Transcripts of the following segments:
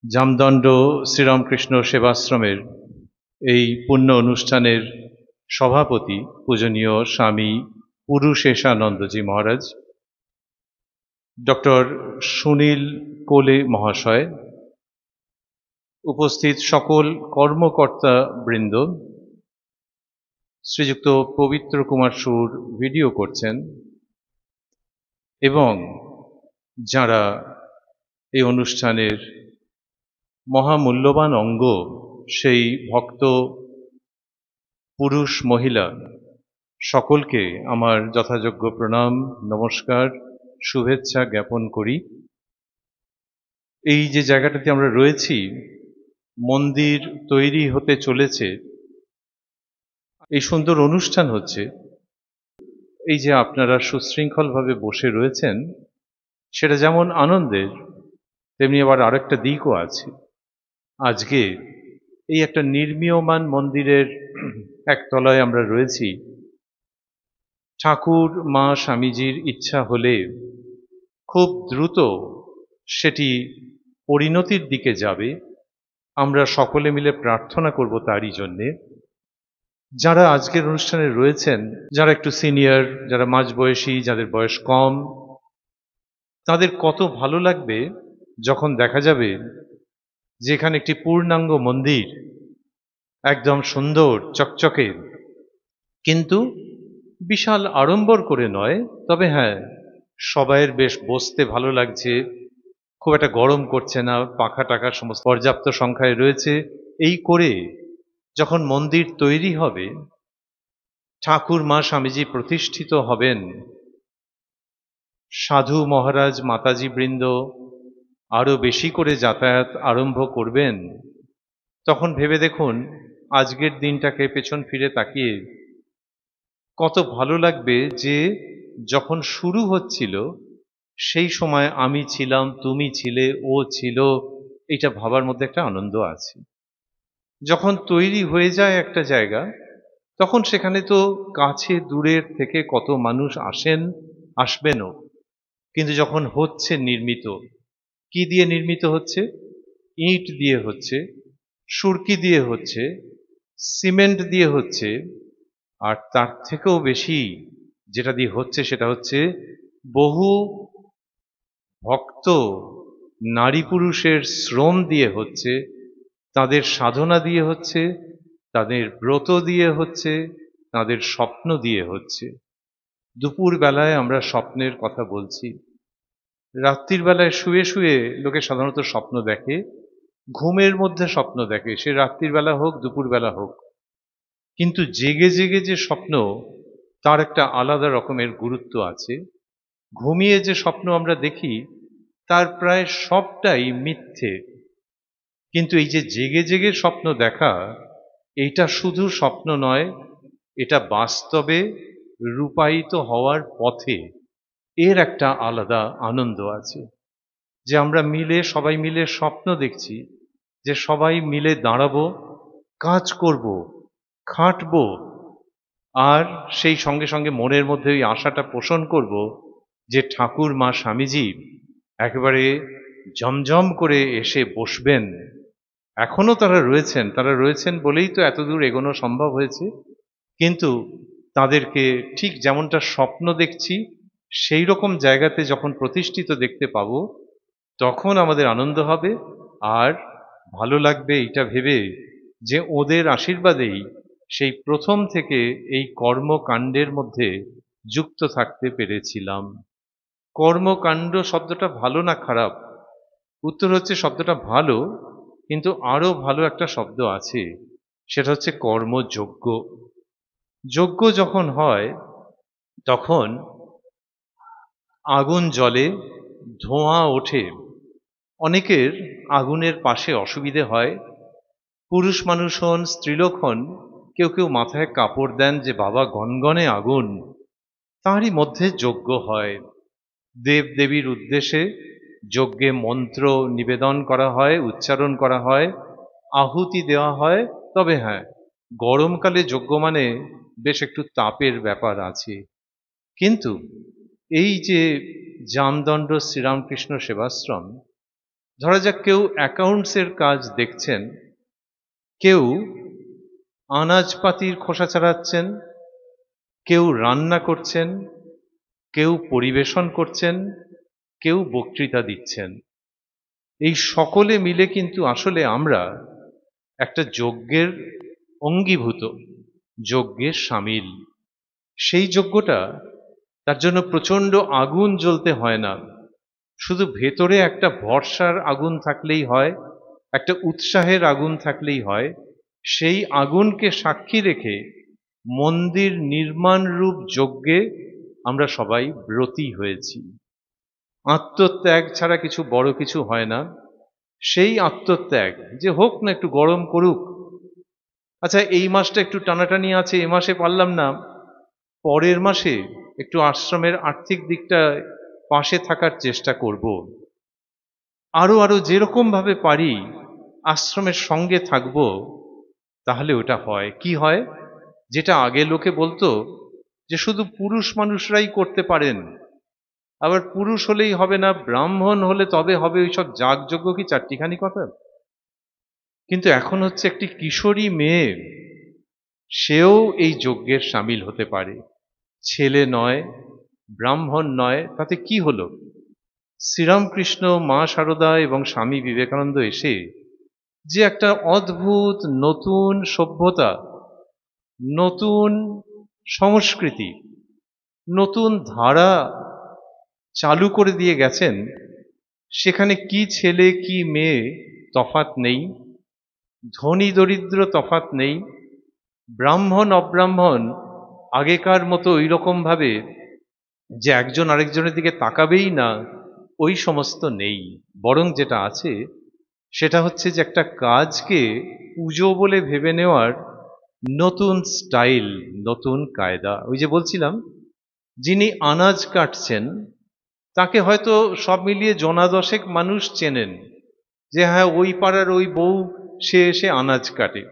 জামদণ্ড শ্রীরামকৃষ্ণ সেবাশ্রমের এই পুণ্য অনুষ্ঠানের সভাপতি পূজনীয় স্বামী পুরুষেশানন্দজি মহারাজ, ডক্টর সুনীল কোলে মহাশয়, উপস্থিত সকল কর্মকর্তা বৃন্দ, শ্রীযুক্ত পবিত্র কুমার সুর ভিডিও করছেন, এবং যারা এই অনুষ্ঠানের মহামূল্যবান অঙ্গ সেই ভক্ত পুরুষ মহিলা সকলকে আমার যথাযোগ্য প্রণাম, নমস্কার, শুভেচ্ছা জ্ঞাপন করি। এই যে জায়গাটাতে আমরা রয়েছি, মন্দির তৈরি হতে চলেছে, এই সুন্দর অনুষ্ঠান হচ্ছে, এই যে আপনারা সুশৃঙ্খলভাবে বসে রয়েছেন, সেটা যেমন আনন্দের, তেমনি আবার আরেকটা দিকও আছে। আজকে এই একটা নির্মীয়মান মন্দিরের একতলায় আমরা রয়েছি। ঠাকুর মা স্বামীজির ইচ্ছা হলে খুব দ্রুত সেটি পরিণতির দিকে যাবে। আমরা সকলে মিলে প্রার্থনা করব তারই জন্যে। যারা আজকের অনুষ্ঠানে রয়েছেন, যারা একটু সিনিয়র, যারা মাঝবয়সী, যাদের বয়স কম, তাদের কত ভালো লাগবে যখন দেখা যাবে যে এখানে একটি পূর্ণাঙ্গ মন্দির, একদম সুন্দর চকচকে, কিন্তু বিশাল আড়ম্বর করে নয়, তবে হ্যাঁ, সবাইয়ের বেশ বসতে ভালো লাগছে, খুব একটা গরম করছে না, পাখা টাকা সমস্ত পর্যাপ্ত সংখ্যায় রয়েছে। এই করে যখন মন্দির তৈরি হবে, ঠাকুর মা স্বামীজি প্রতিষ্ঠিত হবেন, সাধু মহারাজ মাতাজি বৃন্দ আরো বেশি করে যাতায়াত আরম্ভ করবেন, তখন ভেবে দেখুন আজকের দিনটাকে পেছন ফিরে তাকিয়ে কত ভালো লাগবে যে যখন শুরু হচ্ছিল সেই সময় আমি ছিলাম, তুমি ছিলে, ও ছিল, এটা ভাবার মধ্যে একটা আনন্দ আছে। যখন তৈরি হয়ে যায় একটা জায়গা, তখন সেখানে তো কাছে দূরের থেকে কত মানুষ আসেন, আসবেনও, কিন্তু যখন হচ্ছে নির্মিত, কি দিয়ে নির্মিত হচ্ছে? ইট দিয়ে হচ্ছে, সুরকি দিয়ে হচ্ছে, সিমেন্ট দিয়ে হচ্ছে, আর তার থেকেও বেশি যেটা দিয়ে হচ্ছে সেটা হচ্ছে বহু ভক্ত নারী পুরুষের শ্রম দিয়ে হচ্ছে, তাদের সাধনা দিয়ে হচ্ছে, তাদের ব্রত দিয়ে হচ্ছে, তাদের স্বপ্ন দিয়ে হচ্ছে। দুপুর বেলায় আমরা স্বপ্নের কথা বলছি, রাত্রির বেলায় শুয়ে শুয়ে লোকে সাধারণত স্বপ্ন দেখে, ঘুমের মধ্যে স্বপ্ন দেখে, সে রাত্রির বেলা হোক দুপুর বেলা হোক, কিন্তু জেগে জেগে যে স্বপ্ন, তার একটা আলাদা রকমের গুরুত্ব আছে। ঘুমিয়ে যে স্বপ্ন আমরা দেখি তার প্রায় সবটাই মিথ্যে, কিন্তু এই যে জেগে জেগে স্বপ্ন দেখা, এইটা শুধু স্বপ্ন নয়, এটা বাস্তবে রূপায়িত হওয়ার পথে, এর একটা আলাদা আনন্দ আছে। যে আমরা মিলে, সবাই মিলে স্বপ্ন দেখছি, যে সবাই মিলে দাঁড়াবো, কাজ করব, খাটবো, আর সেই সঙ্গে সঙ্গে মনের মধ্যে ওই আশাটা পোষণ করব যে ঠাকুর মা স্বামীজি একেবারে জমজম করে এসে বসবেন। এখনো তারা রয়েছেন বলেই তো এতদূর এগোনো সম্ভব হয়েছে, কিন্তু তাদেরকে ঠিক যেমনটা স্বপ্ন দেখছি সেই রকম জায়গাতে যখন প্রতিষ্ঠিত দেখতে পাবো, তখন আমাদের আনন্দ হবে। আর ভালো লাগবে এইটা ভেবে যে ওদের আশীর্বাদেই সেই প্রথম থেকে এই কর্মকাণ্ডের মধ্যে যুক্ত থাকতে পেরেছিলাম। কর্মকাণ্ড শব্দটা ভালো না খারাপ? উত্তর হচ্ছে শব্দটা ভালো, কিন্তু আরো ভালো একটা শব্দ আছে, সেটা হচ্ছে কর্মযোগ্য। যজ্ঞ যখন হয় তখন আগুন জ্বলে, ধোঁয়া ওঠে, অনেকের আগুনের পাশে অসুবিধে হয়, পুরুষ মানুষ হন, স্ত্রীলোক হন, কেউ কেউ মাথায় কাপড় দেন যে বাবা গনগনে আগুন। তারই মধ্যে যজ্ঞ হয়, দেব দেবীর উদ্দেশ্যে যজ্ঞে মন্ত্র নিবেদন করা হয়, উচ্চারণ করা হয়, আহুতি দেওয়া হয়। তবে হ্যাঁ, গরমকালে যজ্ঞ মানে বেশ একটু তাপের ব্যাপার আছে। কিন্তু এই যে জামদণ্ড শ্রীরামকৃষ্ণ সেবাশ্রম, ধরা যাক কেউ অ্যাকাউন্টসের কাজ দেখছেন, কেউ আনাজপাতির খোসা ছাড়াচ্ছেন, কেউ রান্না করছেন, কেউ পরিবেশন করছেন, কেউ বক্তৃতা দিচ্ছেন। এই সকলে মিলে কিন্তু আসলে আমরা একটা যজ্ঞের অঙ্গীভূত, যজ্ঞের সামিল। সেই যজ্ঞটা, তার জন্য প্রচণ্ড আগুন জ্বলতে হয় না, শুধু ভেতরে একটা ভরসার আগুন থাকলেই হয়, একটা উৎসাহের আগুন থাকলেই হয়। সেই আগুনকে সাক্ষী রেখে মন্দির নির্মাণ রূপ যজ্ঞে আমরা সবাই ব্রতী হয়েছি। আত্মত্যাগ ছাড়া কিছু বড় কিছু হয় না। সেই আত্মত্যাগ যে হোক না, একটু গরম করুক, আচ্ছা এই মাসটা একটু টানাটানি আছে, এ মাসে পারলাম না, পরের মাসে একটু আশ্রমের আর্থিক দিকটা পাশে থাকার চেষ্টা করব। আরো যেরকম ভাবে পারি আশ্রমের সঙ্গে থাকব। তাহলে ওটা হয় কি হয়, যেটা আগে লোকে বলতো যে শুধু পুরুষ মানুষরাই করতে পারেন, আবার পুরুষ হলেই হবে না, ব্রাহ্মণ হলে তবে হবে, ওইসব যাগযজ্ঞ কি চারটিখানি কথা। কিন্তু এখন হচ্ছে একটি কিশোরী মেয়ে, সেও এই যজ্ঞের সামিল হতে পারে। ছেলে নয়, ব্রাহ্মণ নয়, তাতে কি হলো? শ্রীরামকৃষ্ণ, মা শারদা এবং স্বামী বিবেকানন্দ এসে যে একটা অদ্ভুত নতুন সভ্যতা, নতুন সংস্কৃতি, নতুন ধারা চালু করে দিয়ে গেছেন, সেখানে কি ছেলে কি মেয়ে তফাৎ নেই, ধনী দরিদ্র তফাৎ নেই, ব্রাহ্মণ অব্রাহ্মণ আগেকার মতো ওই রকম ভাবে যে একজন আরেকজনের দিকে তাকাবেই না, ওই সমস্ত নেই। বরং যেটা আছে সেটা হচ্ছে যে একটা কাজকে পুজো বলে ভেবে নেওয়ার নতুন স্টাইল, নতুন কায়দা। ওই যে বলছিলাম, যিনি আনাজ কাটছেন তাকে হয়তো সব মিলিয়ে জনা দশেক মানুষ চেনেন, যে হ্যাঁ ওই পাড়ার ওই বউ, সে এসে আনাজ কাটে।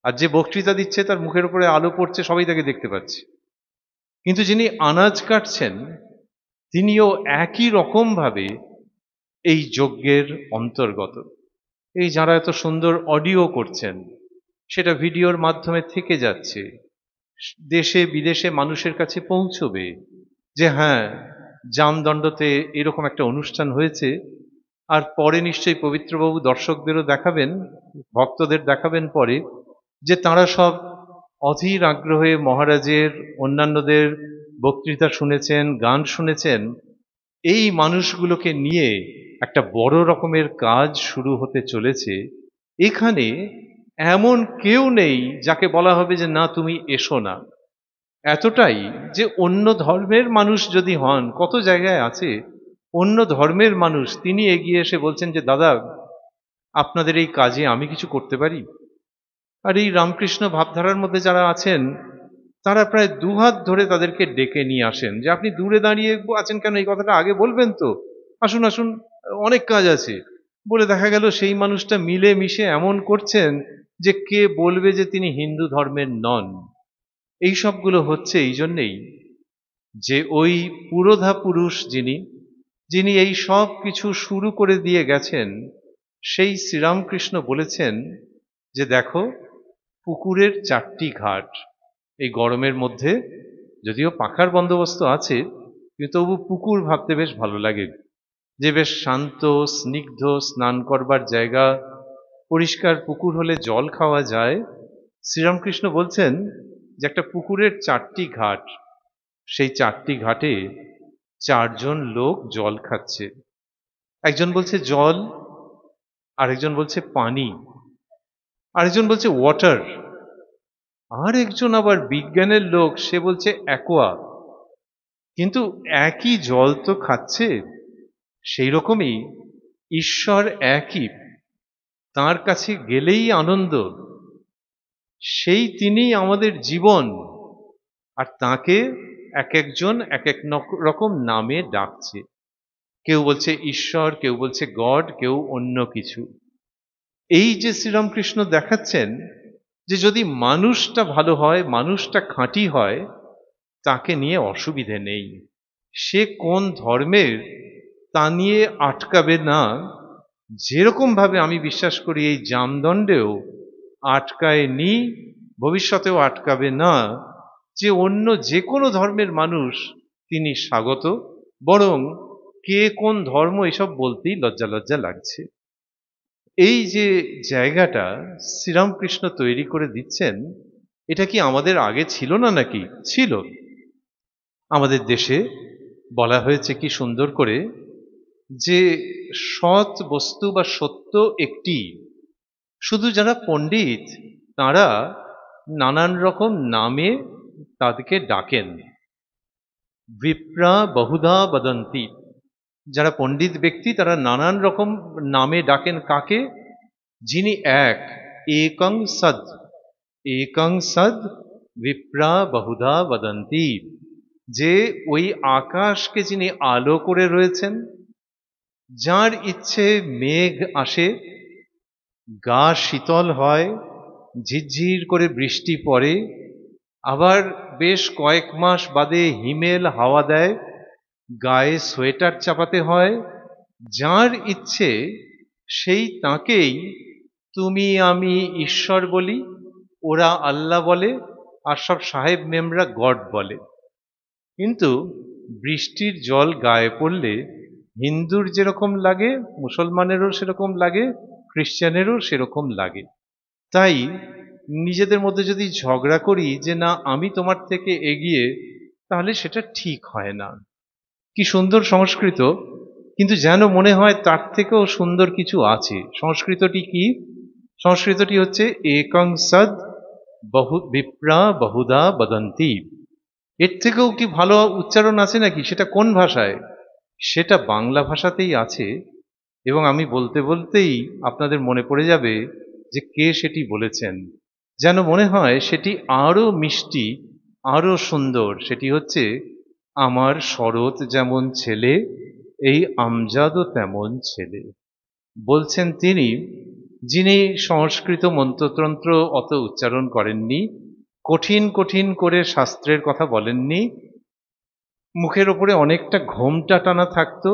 আর যে বক্তৃতা দিচ্ছে তার মুখের উপরে আলো পড়ছে, সবাই তাকে দেখতে পাচ্ছে। কিন্তু যিনি আনাজ কাটছেন তিনিও একই রকম ভাবে এই যজ্ঞের অন্তর্গত। এই যারা এত সুন্দর অডিও করছেন, সেটা ভিডিওর মাধ্যমে থেকে যাচ্ছে, দেশে বিদেশে মানুষের কাছে পৌঁছবে, যে হ্যাঁ জামদণ্ডতে এরকম একটা অনুষ্ঠান হয়েছে। আর পরে নিশ্চয়ই পবিত্রবাবু দর্শকদেরও দেখাবেন, ভক্তদের দেখাবেন পরে, যে তারা সব অধীর আগ্রহে মহারাজের, অন্যান্যদের বক্তৃতা শুনেছেন, গান শুনেছেন। এই মানুষগুলোকে নিয়ে একটা বড় রকমের কাজ শুরু হতে চলেছে। এখানে এমন কেউ নেই যাকে বলা হবে যে না তুমি এসো না। এতটাই যে অন্য ধর্মের মানুষ যদি হন, কত জায়গায় আছে অন্য ধর্মের মানুষ, তিনি এগিয়ে এসে বলছেন যে দাদা আপনাদের এই কাজে আমি কিছু করতে পারি। আর এই রামকৃষ্ণ ভাবধারার মধ্যে যারা আছেন, তারা প্রায় দুহাত ধরে তাদেরকে ডেকে নিয়ে আসেন, যে আপনি দূরে দাঁড়িয়ে আছেন কেন, এই কথাটা আগে বলবেন তো, আসুন আসুন, অনেক কাজ আছে। বলে দেখা গেল সেই মানুষটা মিলে মিশে এমন করছেন যে কে বলবে যে তিনি হিন্দু ধর্মের নন। এই সবগুলো হচ্ছে এই জন্যেই যে ওই পুরোধা পুরুষ যিনি, যিনি এই সব কিছু শুরু করে দিয়ে গেছেন, সেই শ্রীরামকৃষ্ণ বলেছেন যে দেখো, পুকুরের চারটি ঘাট। এই গরমের মধ্যে যদিও পাখার বন্দোবস্ত আছে, কিন্তু তবু পুকুর ভাবতে বেশ ভালো লাগে, যে বেশ শান্ত স্নিগ্ধ স্নান করবার জায়গা, পরিষ্কার পুকুর হলে জল খাওয়া যায়। শ্রীরামকৃষ্ণ বলছেন যে একটা পুকুরের চারটি ঘাট, সেই চারটি ঘাটে চারজন লোক জল খাচ্ছে। একজন বলছে জল, আরেকজন বলছে পানি, আরেকজন বলছে ওয়াটার, আর একজন আবার বিজ্ঞানের লোক, সে বলছে অ্যাকোয়া। কিন্তু একই জল তো খাচ্ছে। সেই রকমই ঈশ্বর একই, তার কাছে গেলেই আনন্দ, সেই তিনি আমাদের জীবন। আর তাকে এক একজন এক এক রকম নামে ডাকছে। কেউ বলছে ঈশ্বর, কেউ বলছে গড, কেউ অন্য কিছু। এই যে শ্রীরামকৃষ্ণ দেখাচ্ছেন যে যদি মানুষটা ভালো হয়, মানুষটা খাঁটি হয়, তাকে নিয়ে অসুবিধে নেই। সে কোন ধর্মের তা নিয়ে আটকাবে না, যেরকম ভাবে আমি বিশ্বাস করি এই জামদণ্ডেও আটকায়নি, ভবিষ্যতেও আটকাবে না, যে অন্য যে কোনো ধর্মের মানুষ তিনি স্বাগত, বরং কে কোন ধর্ম এসব বলতেই লজ্জা লজ্জা লাগছে। এই যে জায়গাটা শ্রীরামকৃষ্ণ তৈরি করে দিচ্ছেন, এটা কি আমাদের আগে ছিল না নাকি? ছিল। আমাদের দেশে বলা হয়েছে কি সুন্দর করে, যে সৎ বস্তু বা সত্য একটি, শুধু যারা পণ্ডিত তারা নানান রকম নামে তাদেরকে ডাকেন। বিপ্রা বহুধা বদন্তি, যারা পণ্ডিত ব্যক্তি তারা নানান রকম নামে ডাকেন কাকে? যিনি এক, একং সদ, একং সদ বিপ্রা বহুধা বদন্তি, যে ওই আকাশকে যিনি আলো করে রয়েছেন, যার ইচ্ছে মেঘ আসে, গা শীতল হয়, ঝিরঝির করে বৃষ্টি পড়ে, আবার বেশ কয়েক মাস বাদে হিমেল হাওয়া দেয়, গায়ে সোয়েটার চাপাতে হয়, যার ইচ্ছে সেই তাকেই তুমি আমি ঈশ্বর বলি, ওরা আল্লাহ বলে, আর সব সাহেব মেমরা গড বলে। কিন্তু বৃষ্টির জল গায়ে পড়লে হিন্দুর যেরকম লাগে মুসলমানেরও সেরকম লাগে, খ্রিস্টানেরও সেরকম লাগে। তাই নিজেদের মধ্যে যদি ঝগড়া করি যে না আমি তোমার থেকে এগিয়ে, তাহলে সেটা ঠিক হয় না। কি সুন্দর সংস্কৃত, কিন্তু যেন মনে হয় তার থেকেও সুন্দর কিছু আছে। সংস্কৃতটি কি? সংস্কৃতটি হচ্ছে একং সদ বহু বিপ্রা বহুধা বদন্তি। এর থেকেও কি ভালো উচ্চারণ আছে নাকি? সেটা কোন ভাষায়? সেটা বাংলা ভাষাতেই আছে। এবং আমি বলতে বলতেই আপনাদের মনে পড়ে যাবে যে কে সেটি বলেছেন। যেন মনে হয় সেটি আরো মিষ্টি, আরো সুন্দর। সেটি হচ্ছে আমার শরৎ যেমন ছেলে, এই আমজাদও তেমন ছেলে। বলছেন তিনি, যিনি সংস্কৃত মন্ত্রতন্ত্র অত উচ্চারণ করেননি, কঠিন কঠিন করে শাস্ত্রের কথা বলেননি, মুখের ওপরে অনেকটা ঘোমটা টানা থাকতো,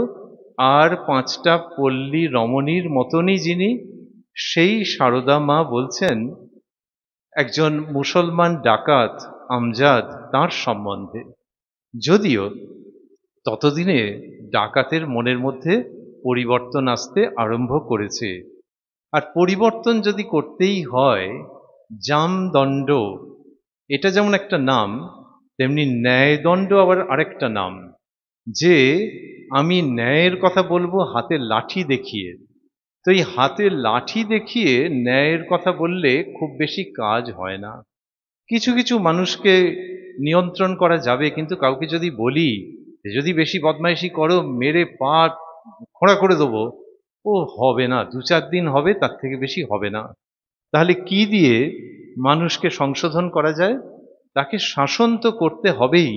আর পাঁচটা পল্লী রমণীর মতনই যিনি, সেই সারদা মা বলছেন একজন মুসলমান ডাকাত আমজাদ তার সম্বন্ধে। যদিও ততদিনে ডাকাতের মনের মধ্যে পরিবর্তন আসতে আরম্ভ করেছে। আর পরিবর্তন যদি করতেই হয়, জামদণ্ড এটা যেমন একটা নাম, তেমনি ন্যায়দণ্ড আবার আরেকটা নাম। যে আমি ন্যায়ের কথা বলবো হাতে লাঠি দেখিয়ে, তো এই হাতে লাঠি দেখিয়ে ন্যায়ের কথা বললে খুব বেশি কাজ হয় না। কিছু কিছু মানুষকে নিয়ন্ত্রণ করা যাবে, কিন্তু কাউকে যদি বলি যে যদি বেশি বদমাইশি করো মেরে পা খোঁড়া করে দেবো, ও হবে না, 2-4 দিন হবে, তার থেকে বেশি হবে না। তাহলে কি দিয়ে মানুষকে সংশোধন করা যায়? তাকে শাসন তো করতে হবেই,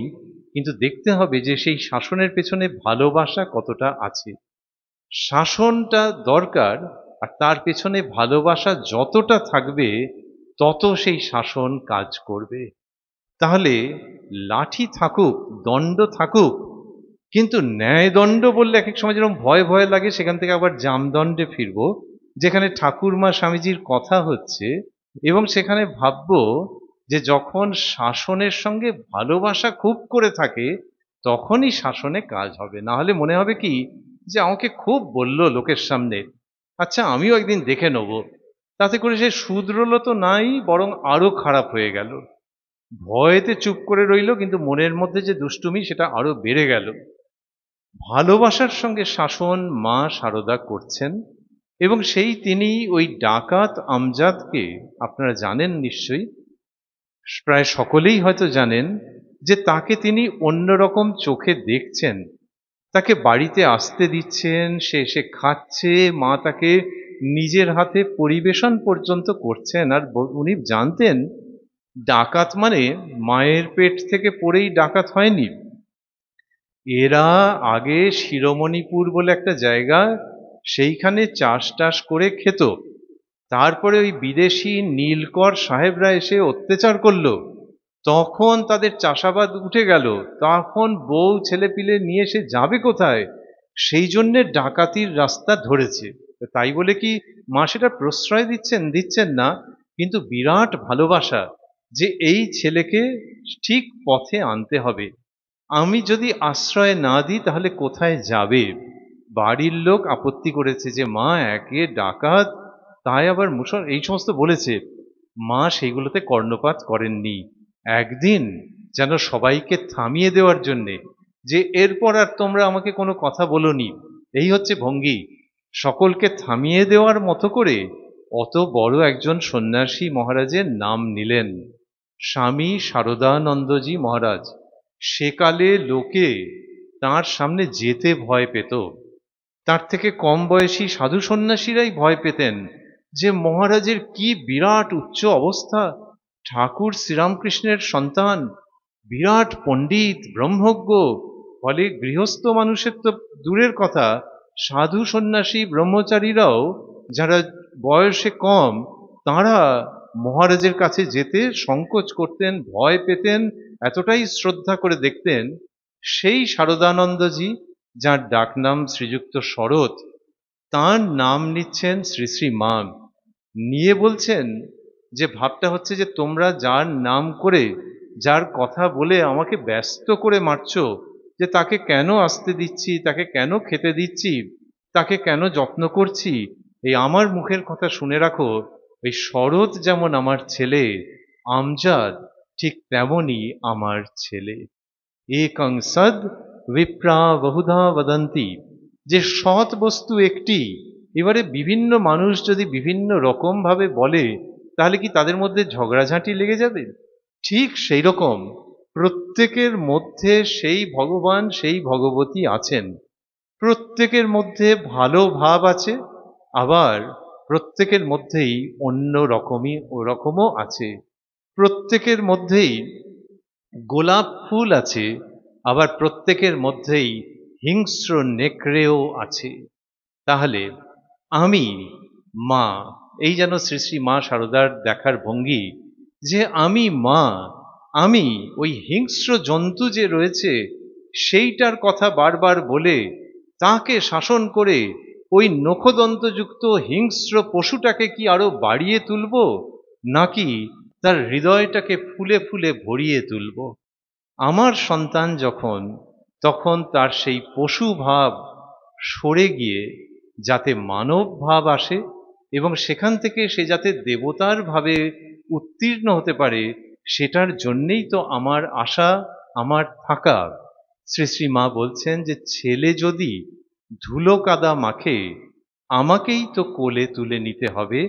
কিন্তু দেখতে হবে যে সেই শাসনের পেছনে ভালোবাসা কতটা আছে। শাসনটা দরকার, আর তার পেছনে ভালোবাসা যতটা থাকবে তত সেই শাসন কাজ করবে। তাহলে লাঠি থাকুক, দণ্ড থাকুক, কিন্তু ন্যায়দণ্ড বললে এক এক সময় যেরকম ভয় ভয় লাগে, সেখান থেকে আবার জামদণ্ডে ফিরবো, যেখানে ঠাকুরমা স্বামীজির কথা হচ্ছে, এবং সেখানে ভাববো যে যখন শাসনের সঙ্গে ভালোবাসা খুব করে থাকে তখনই শাসনে কাজ হবে। না হলে মনে হবে কি যে আমাকে খুব বলল লোকের সামনে, আচ্ছা আমিও একদিন দেখে নেব, তাতে করে সে শুধরলো তো নাই, বরং আরো খারাপ হয়ে গেল। ভয়েতে চুপ করে রইল, কিন্তু মনের মধ্যে যে দুষ্টুমি সেটা আরো বেড়ে গেল। ভালোবাসার সঙ্গে শাসন মা সারদা করছেন, এবং সেই তিনি ওই ডাকাত আমজাদকে, আপনারা জানেন নিশ্চয়ই, প্রায় সকলেই হয়তো জানেন, যে তাকে তিনি অন্যরকম চোখে দেখছেন। তাকে বাড়িতে আসতে দিচ্ছেন, সে এসে খাচ্ছে, মা তাকে নিজের হাতে পরিবেশন পর্যন্ত করছেন। আর উনি জানতেন ডাকাত মানে মায়ের পেট থেকে পড়েই ডাকাত হয়নি। এরা আগে শিরোমণিপুর বলে একটা জায়গা, সেইখানে চাষ টাস করে খেত। তারপরে ওই বিদেশি নীলকর সাহেবরা এসে অত্যাচার করলো, তখন তাদের চাষাবাদ উঠে গেল। তখন বউ ছেলে পিলে নিয়ে সে যাবে কোথায়? সেই জন্যে ডাকাতির রাস্তা ধরেছে। তাই বলে কি মা সেটা প্রশ্রয় দিচ্ছেন না, কিন্তু বিরাট ভালোবাসা যে এই ছেলেকে ঠিক পথে আনতে হবে। আমি যদি আশ্রয় না দিই তাহলে কোথায় যাবে? বাড়ির লোক আপত্তি করেছে যে মা একে ডাকাত, তাই আবার মুসল, এই সমস্ত বলেছে। মা সেইগুলোতে কর্ণপাত করেননি। একদিন যেন সবাইকে থামিয়ে দেওয়ার জন্যে, যে এরপর আর তোমরা আমাকে কোনো কথা বলোনি, এই হচ্ছে ভঙ্গি, সকলকে থামিয়ে দেওয়ার মতো করে অত বড় একজন সন্ন্যাসী মহারাজের নাম নিলেন, স্বামী শারদানন্দজি মহারাজ। সেকালে লোকে তার সামনে যেতে ভয় পেত। তার থেকে কম বয়সী সাধু সন্ন্যাসীরাই ভয় পেতেন যে মহারাজের কি বিরাট উচ্চ অবস্থা, ঠাকুর শ্রীরামকৃষ্ণের সন্তান, বিরাট পণ্ডিত ব্রহ্মজ্ঞ। ফলে গৃহস্থ মানুষের তো দূরের কথা, সাধু সন্ন্যাসী ব্রহ্মচারীরাও যারা বয়সে কম, তারা মহারাজের কাছে যেতে সংকোচ করতেন, ভয় পেতেন, এতটাই শ্রদ্ধা করে দেখতেন। সেই শারদানন্দজি, যার ডাকনাম শ্রীযুক্ত শরৎ, তার নাম নিচ্ছেন শ্রী শ্রী মা। নিয়ে বলছেন যে ভাবটা হচ্ছে যে তোমরা যার নাম করে, যার কথা বলে আমাকে ব্যস্ত করে মারছো, যে তাকে কেন আসতে দিচ্ছি, তাকে কেন খেতে দিচ্ছি, তাকে কেন যত্ন করছি, এই আমার মুখের কথা শুনে রাখো, এই শরৎ যেমন আমার ছেলে, আমজাদ ঠিক তেমনই আমার ছেলে। একং সদ বিপ্রা বহুধা বদন্তি, যে সৎ বস্তু একটি। এবারে বিভিন্ন মানুষ যদি বিভিন্ন রকম ভাবে বলে, তাহলে কি তাদের মধ্যে ঝগড়াঝাঁটি লেগে যাবে? ঠিক সেই রকম প্রত্যেকের মধ্যে সেই ভগবান, সেই ভগবতী আছেন। প্রত্যেকের মধ্যে ভালো ভাব আছে, আবার প্রত্যেকের মধ্যেই অন্য রকমও আছে। প্রত্যেকের মধ্যেই গোলাপ ফুল আছে, আবার প্রত্যেকের মধ্যেই হিংস্র নেকড়েও আছে। তাহলে আমি মা, এই যেন শ্রী শ্রী মা শারদার দেখার ভঙ্গি, যে আমি মা, আমি ওই হিংস্র জন্তু যে রয়েছে সেইটার কথা বারবার বলে তাকে শাসন করে ওই নখদন্তযুক্ত হিংস্র পশুটাকে কি আরো বাড়িয়ে তুলব, নাকি তার হৃদয়টাকে ফুলে ফুলে ভরিয়ে তুলব? আমার সন্তান যখন, তখন তার সেই পশু ভাব সরে গিয়ে যাতে মানব ভাব আসে, এবং সেখান থেকে সে যাতে দেবতার ভাবে উত্তীর্ণ হতে পারে, সেটার জন্যেই তো আমার আশা, আমার থাকা। শ্রী শ্রী মা বলছেন যে ছেলে যদি ধুলো কাদা মাখে, আমাকেই তো কোলে তুলে নিতে হবে,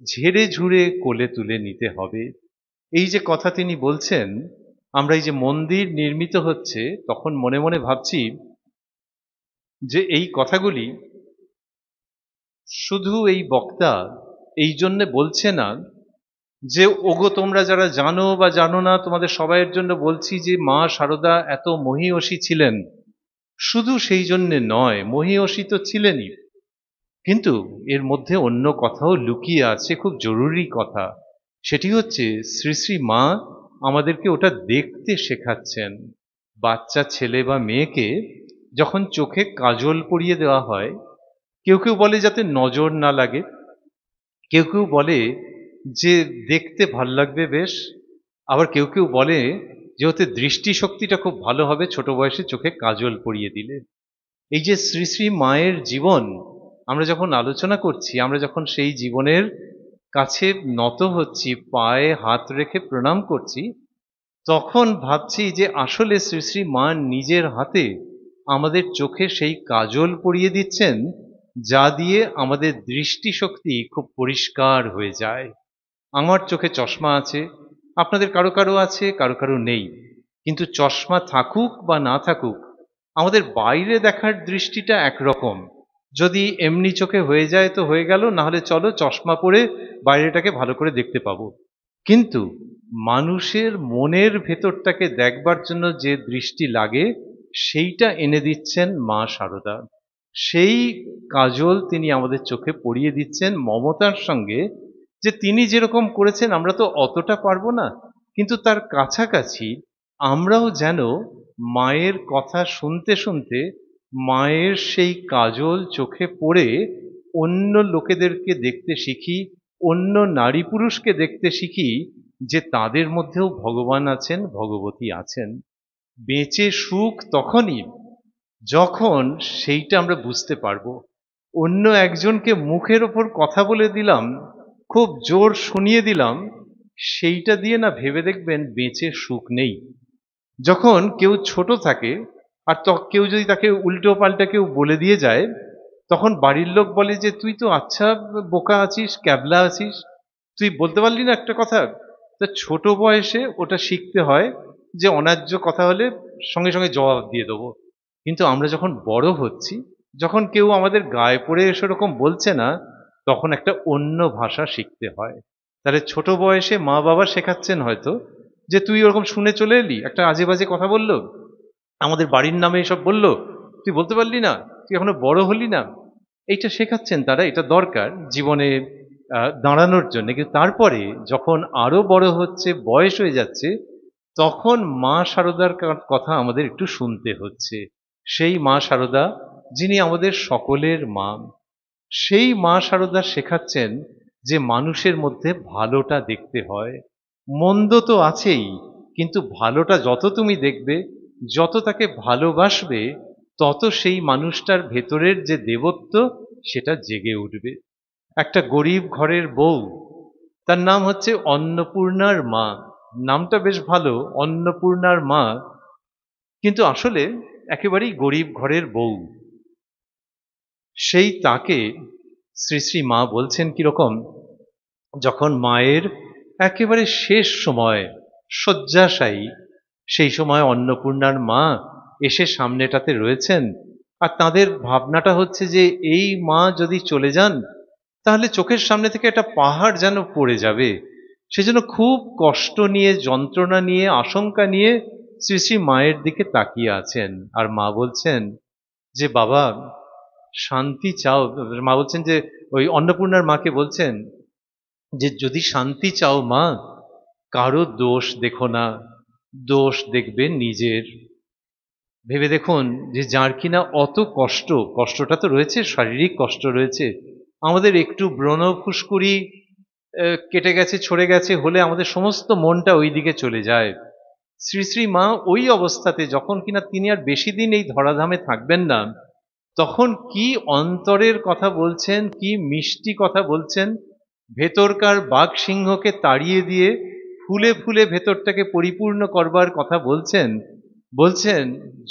ঝেড়ে ঝুড়ে কোলে তুলে নিতে হবে। এই যে কথা তিনি বলছেন, আমরা এই যে মন্দির নির্মিত হচ্ছে, তখন মনে মনে ভাবছি যে এই কথাগুলি শুধু এই বক্তা এই জন্য বলছে না যে ওগো তোমরা যারা জানো বা জানো না, তোমাদের সবাইয়ের জন্য বলছি যে মা শারদা এত মহীয়সী ছিলেন। শুধু সেই জন্যে নয়, মহীয়সী তো ছিলেনই, কিন্তু এর মধ্যে অন্য কথাও লুকিয়ে আছে, খুব জরুরি কথা। সেটি হচ্ছে শ্রী শ্রী মা আমাদেরকে ওটা দেখতে শেখাচ্ছেন। বাচ্চা ছেলে বা মেয়েকে যখন চোখে কাজল পরিয়ে দেওয়া হয়, কেউ কেউ বলে যাতে নজর না লাগে, কেউ কেউ বলে যে দেখতে ভাল লাগবে বেশ, আবার কেউ কেউ বলে যে ওতে দৃষ্টিশক্তিটা খুব ভালো হবে ছোট বয়সে চোখে কাজল পরিয়ে দিলে। এই যে শ্রী শ্রী মায়ের জীবন আমরা যখন আলোচনা করছি, আমরা যখন সেই জীবনের কাছে নত হচ্ছি, পায়ে হাত রেখে প্রণাম করছি, তখন ভাবছি যে আসলে শ্রী শ্রী মা নিজের হাতে আমাদের চোখে সেই কাজল পরিয়ে দিচ্ছেন, যা দিয়ে আমাদের দৃষ্টিশক্তি খুব পরিষ্কার হয়ে যায়। আমার চোখে চশমা আছে, আপনাদের কারো কারো আছে, কারো কারো নেই, কিন্তু চশমা থাকুক বা না থাকুক, আমাদের বাইরে দেখার দৃষ্টিটা একরকম। যদি এমনি চোখে হয়ে যায় তো হয়ে গেল, না হলে চলো চশমা পরে বাইরেটাকে ভালো করে দেখতে পাবো। কিন্তু মানুষের মনের ভেতরটাকে দেখবার জন্য যে দৃষ্টি লাগে, সেইটা এনে দিচ্ছেন মা শারদা। সেই কাজল তিনি আমাদের চোখে পরিয়ে দিচ্ছেন মমতার সঙ্গে, যে তিনি যেরকম করেছেন আমরা তো অতটা পারবো না, কিন্তু তার কাছাকাছি আমরাও যেন মায়ের কথা শুনতে শুনতে, মায়ের সেই কাজল চোখে পড়ে অন্য লোকেদেরকে দেখতে শিখি, অন্য নারী পুরুষকে দেখতে শিখি যে তাদের মধ্যেও ভগবান আছেন, ভগবতী আছেন। বেঁচে সুখ তখনই যখন সেইটা আমরা বুঝতে পারবো। অন্য একজনকে মুখের ওপর কথা বলে দিলাম, খুব জোর শুনিয়ে দিলাম, সেইটা দিয়ে না ভেবে দেখবেন বেঁচে সুখ নেই। যখন কেউ ছোট থাকে আর কেউ যদি তাকে উল্টো পাল্টা কেউ বলে দিয়ে যায়, তখন বাড়ির লোক বলে যে তুই তো আচ্ছা বোকা আছিস, ক্যাবলা আছিস, তুই বলতে পারলি না একটা কথা। তা ছোট বয়সে ওটা শিখতে হয় যে অন্যায্য কথা হলে সঙ্গে সঙ্গে জবাব দিয়ে দেবো। কিন্তু আমরা যখন বড় হচ্ছি, যখন কেউ আমাদের গায়ে পড়ে সেরকম বলছে না, তখন একটা অন্য ভাষা শিখতে হয়। তাহলে ছোট বয়সে মা বাবা শেখাচ্ছেন হয়তো যে তুই ওরকম শুনে চলে এলি, একটা আজে বাজে কথা বললো, আমাদের বাড়ির নামে এসব বললো, তুই বলতে পারলি না, তুই এখনো বড় হলি না। এইটা শেখাচ্ছেন তারা, এটা দরকার জীবনে দাঁড়ানোর জন্য। কিন্তু তারপরে যখন আরো বড় হচ্ছে, বয়স হয়ে যাচ্ছে, তখন মা শারদার কথা আমাদের একটু শুনতে হচ্ছে। সেই মা শারদা যিনি আমাদের সকলের মা, সেই মা শারদা শেখাচ্ছেন যে মানুষের মধ্যে ভালোটা দেখতে হয়। মন্দ তো আছেই, কিন্তু ভালোটা যত তুমি দেখবে, যত তাকে ভালোবাসবে, তত সেই মানুষটার ভেতরের যে দেবত্ব সেটা জেগে উঠবে। একটা গরিব ঘরের বউ, তার নাম হচ্ছে অন্নপূর্ণার মা। নামটা বেশ ভালো, অন্নপূর্ণার মা, কিন্তু আসলে একেবারেই গরিব ঘরের বউ। সেই তাকে শ্রী শ্রী মা বলছেন কিরকম, যখন মায়ের একেবারে শেষ সময়, শয্যাশায়ী, সেই সময় অন্নপূর্ণার মা এসে সামনেটাতে রয়েছেন। আর তাদের ভাবনাটা হচ্ছে যে এই মা যদি চলে যান, তাহলে চোখের সামনে থেকে একটা পাহাড় যেন পড়ে যাবে। সেজন্য খুব কষ্ট নিয়ে, যন্ত্রণা নিয়ে, আশঙ্কা নিয়ে শ্রী শ্রী মায়ের দিকে তাকিয়ে আছেন। আর মা বলছেন যে বাবা শান্তি চাও। মা বলছেন যে, ওই অন্নপূর্ণার মাকে বলছেন যে যদি শান্তি চাও মা, কারো দোষ দেখো না, দোষ দেখবে নিজের। ভেবে দেখুন যে যার কিনা অত কষ্ট, কষ্টটা তো রয়েছে, শারীরিক কষ্ট রয়েছে, আমাদের একটু ব্রণ ফুসকুড়ি কেটে গেছে, ছড়ে গেছে হলে আমাদের সমস্ত মনটা ওই দিকে চলে যায়। শ্রী শ্রী মা ওই অবস্থাতে, যখন কিনা তিনি আর বেশি দিন এই ধরাধামে থাকবেন না, তখন কি অন্তরের কথা বলছেন, কি মিষ্টি কথা বলছেন, ভেতরকার বাঘ সিংহকে তাড়িয়ে দিয়ে ফুলে ফুলে ভেতরটাকে পরিপূর্ণ করবার কথা বলছেন। বলছেন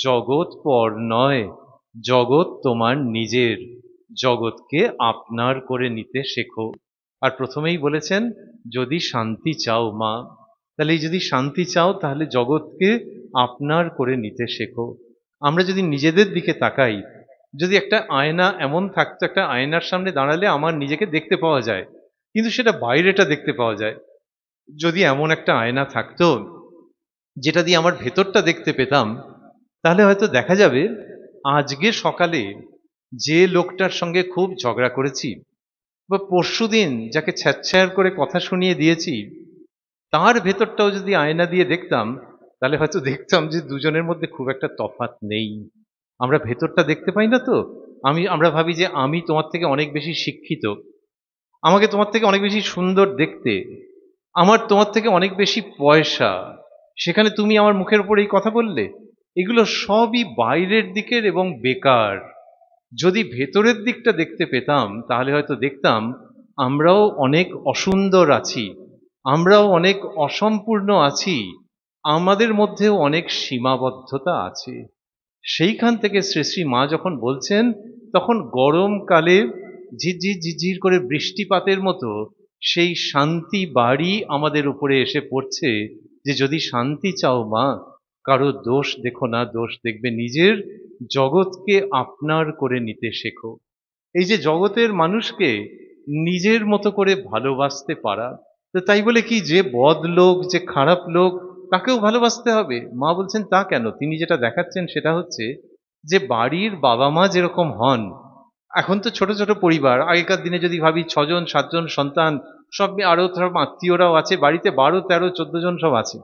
জগৎ পর নয়, জগৎ তোমার নিজের, জগৎকে আপনার করে নিতে শেখো। আর প্রথমেই বলেছেন যদি শান্তি চাও মা, তাহলে এই যদি শান্তি চাও তাহলে জগৎকে আপনার করে নিতে শেখো। আমরা যদি নিজেদের দিকে তাকাই, যদি একটা আয়না এমন থাকতো, একটা আয়নার সামনে দাঁড়ালে আমার নিজেকে দেখতে পাওয়া যায়, কিন্তু সেটা বাইরেটা দেখতে পাওয়া যায়। যদি এমন একটা আয়না থাকতো যেটা দিয়ে আমার ভেতরটা দেখতে পেতাম, তাহলে হয়তো দেখা যাবে আজকে সকালে যে লোকটার সঙ্গে খুব ঝগড়া করেছি, বা পরশুদিন যাকে ছ্যাঁচ্ছার করে কথা শুনিয়ে দিয়েছি, তার ভেতরটাও যদি আয়না দিয়ে দেখতাম, তাহলে হয়তো দেখতাম যে দুজনের মধ্যে খুব একটা তফাৎ নেই। আমরা ভেতরটা দেখতে পাই না তো। আমরা ভাবি যে আমি তোমার থেকে অনেক বেশি শিক্ষিত, আমাকে তোমার থেকে অনেক বেশি সুন্দর দেখতে, আমার তোমার থেকে অনেক বেশি পয়সা, সেখানে তুমি আমার মুখের উপর এই কথা বললে। এগুলো সবই বাইরের দিকের এবং বেকার। যদি ভেতরের দিকটা দেখতে পেতাম, তাহলে হয়তো দেখতাম আমরাও অনেক অসুন্দর আছি, আমরাও অনেক অসম্পূর্ণ আছি, আমাদের মধ্যেও অনেক সীমাবদ্ধতা আছে। সেইখান থেকে শ্রী শ্রী মা যখন বলছেন, তখন গরমকালে ঝিরঝির ঝিরঝির করে বৃষ্টিপাতের মতো সেই শান্তি বাড়ি আমাদের উপরে এসে পড়ছে। যে যদি শান্তি চাও মা, কারো দোষ দেখো না, দোষ দেখবে নিজের, জগৎকে আপনার করে নিতে শেখো। এই যে জগতের মানুষকে নিজের মতো করে ভালোবাসতে পারা, তো তাই বলে কি যে বদ লোক, যে খারাপ লোক, তাকেও ভালোবাসতে হবে? মা বলছেন তা কেন। তিনি যেটা দেখাচ্ছেন সেটা হচ্ছে যে বাড়ির বাবা মা যেরকম হন, এখন তো ছোট ছোট পরিবার, আগেকার দিনে যদি ভাবি 6জন 7জন সন্তান, সব আরো সব আত্মীয়রাও আছে বাড়িতে, 12 13 14 জন সব আছে।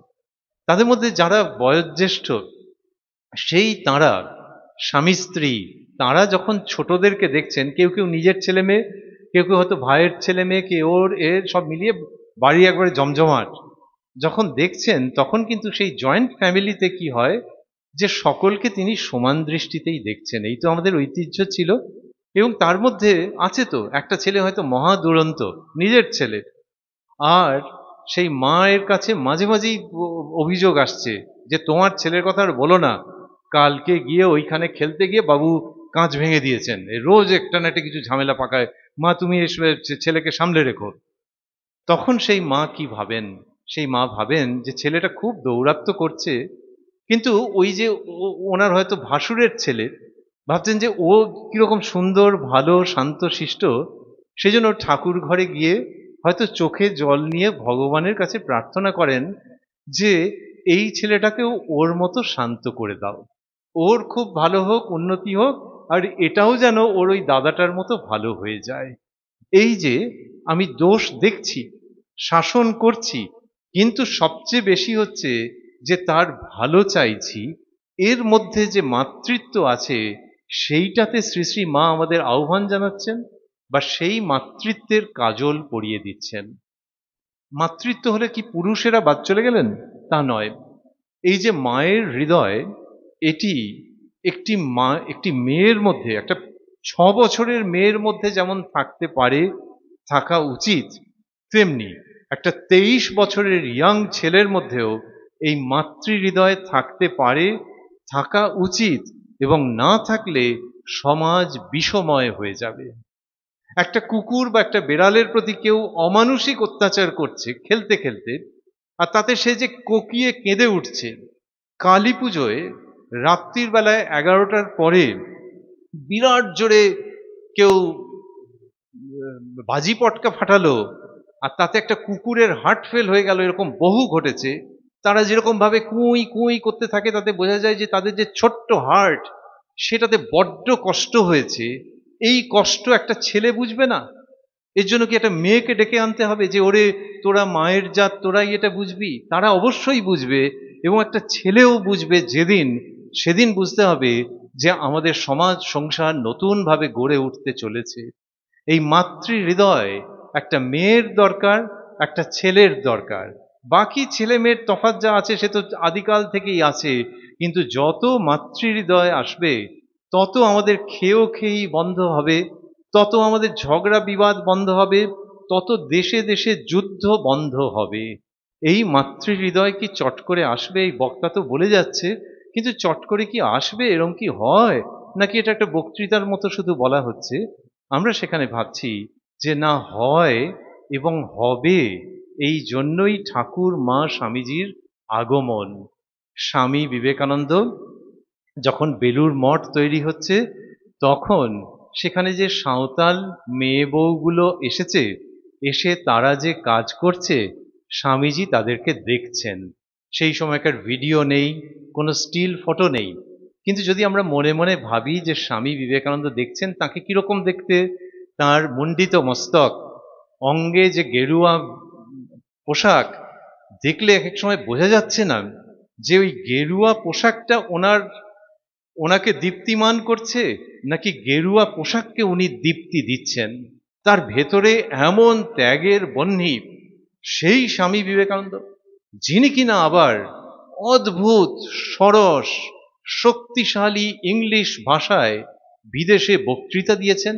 তাদের মধ্যে যারা বয়োজ্যেষ্ঠ, সেই তাঁরা স্বামী স্ত্রী, তারা যখন ছোটদেরকে দেখছেন, কেউ কেউ নিজের ছেলে মেয়ে, কেউ কেউ হয়তো ভাইয়ের ছেলে মেয়ে, কে ওর এর সব মিলিয়ে বাড়ি একবারে জমজমাট, যখন দেখছেন তখন কিন্তু সেই জয়েন্ট ফ্যামিলিতে কি হয় যে সকলকে তিনি সমান দৃষ্টিতেই দেখছেন। এই তো আমাদের ঐতিহ্য ছিল। এবং তার মধ্যে আছে তো একটা ছেলে হয়তো মহা দুরন্ত, নিজের ছেলে, আর সেই মায়ের কাছে মাঝে মাঝেই অভিযোগ আসছে যে তোমার ছেলের কথা আর বলো না, কালকে গিয়ে ওইখানে খেলতে গিয়ে বাবু কাঁচ ভেঙে দিয়েছেন, রোজ একটা না একটা কিছু ঝামেলা পাকায়, মা তুমি ছেলেকে সামলে রেখো। তখন সেই মা কি ভাবেন? সেই মা ভাবেন যে ছেলেটা খুব দৌরাত্ম্য করছে, কিন্তু ওই যে ওনার হয়তো ভাসুরের ছেলে, ভাবছেন যে ও কিরকম সুন্দর ভালো শান্ত শিষ্ট, সেজন্য ঠাকুর ঘরে গিয়ে হয়তো চোখে জল নিয়ে ভগবানের কাছে প্রার্থনা করেন যে এই ছেলেটাকেও ওর মতো শান্ত করে দাও, ওর খুব ভালো হোক, উন্নতি হোক, আর এটাও যেন ওর ওই দাদাটার মতো ভালো হয়ে যায়। এই যে আমি দোষ দেখছি, শাসন করছি, কিন্তু সবচেয়ে বেশি হচ্ছে যে তার ভালো চাইছি, এর মধ্যে যে মাতৃত্ব আছে সেইটাতে শ্রী শ্রী মা আমাদের আহ্বান জানাচ্ছেন, বা সেই মাতৃত্বের কাজল পরিয়ে দিচ্ছেন। মাতৃত্ব হলে কি পুরুষেরা বাদ চলে গেলেন? তা নয়। এই যে মায়ের হৃদয়, এটি একটি মেয়ের মধ্যে, একটা 6 বছরের মেয়ের মধ্যে যেমন থাকতে পারে, থাকা উচিত, তেমনি একটা 23 বছরের ইয়াং ছেলের মধ্যেও এই মাতৃ হৃদয় থাকতে পারে, থাকা উচিত, এবং না থাকলে সমাজ বিষময় হয়ে যাবে। একটা কুকুর বা একটা বেড়ালের প্রতি কেউ অমানুষিক অত্যাচার করছে খেলতে খেলতে, আর তাতে সে যে কোকিয়ে কেঁদে উঠছে, কালী পুজোয় রাত্রির বেলায় 11টার পরে বিরাট জোরে কেউ বাজি পটকা ফাটালো, আর তাতে একটা কুকুরের হার্ট ফেল হয়ে গেল, এরকম বহু ঘটেছে। তারা যেরকম ভাবে কুঁই কুঁই করতে থাকে, তাতে বোঝা যায় যে তাদের যে ছোট্ট হার্ট, সেটাতে বড্ড কষ্ট হয়েছে। এই কষ্ট একটা ছেলে বুঝবে না? এর জন্য কি একটা মেয়েকে ডেকে আনতে হবে যে ওরে তোরা মায়ের জাত, তোরাই এটা বুঝবি? তারা অবশ্যই বুঝবে, এবং একটা ছেলেও বুঝবে যেদিন, সেদিন বুঝতে হবে যে আমাদের সমাজ সংসার নতুন ভাবে গড়ে উঠতে চলেছে। এই মাতৃ হৃদয় একটা মেয়ের দরকার, একটা ছেলের দরকার। বাকি ছেলে মেয়ের তফাৎ যা আছে সে তো আদিকাল থেকেই আছে, কিন্তু যত মাতৃ হৃদয় আসবে তত আমাদের খেয়েই বন্ধ হবে, তত আমাদের ঝগড়া বিবাদ বন্ধ হবে, তত দেশে দেশে যুদ্ধ বন্ধ হবে। এই মাতৃ হৃদয় কি চট করে আসবে? এই বক্তা তো বলে যাচ্ছে, কিন্তু চট করে কি আসবে? এরকম কি হয়? নাকি এটা একটা বক্তৃতার মতো শুধু বলা হচ্ছে? আমরা সেখানে ভাবছি যে না, হয় এবং হবে। এই জন্যই ঠাকুর মা স্বামীজির আগমন। স্বামী বিবেকানন্দ যখন বেলুড় মঠ তৈরি হচ্ছে, তখন সেখানে যে সাঁওতাল মেয়ে বউগুলো এসেছে, এসে তারা যে কাজ করছে, স্বামীজি তাদেরকে দেখছেন। সেই সময়কার ভিডিও নেই, কোনো স্টিল ফটো নেই, কিন্তু যদি আমরা মনে মনে ভাবি যে স্বামী বিবেকানন্দ দেখছেন, তাকে কিরকম দেখতে? তার মুন্ডিত মস্তক, অঙ্গে যে গেরুয়া পোশাক, দেখলে এক এক সময় বোঝা যাচ্ছে না যে ওই গেরুয়া পোশাকটা ওনাকে দীপ্তিমান করছে, নাকি গেরুয়া পোশাককে উনি দীপ্তি দিচ্ছেন। তার ভেতরে এমন ত্যাগের বহ্নি সেই স্বামী বিবেকানন্দ, যিনি কিনা আবার অদ্ভুত সরস শক্তিশালী ইংলিশ ভাষায় বিদেশে বক্তৃতা দিয়েছেন।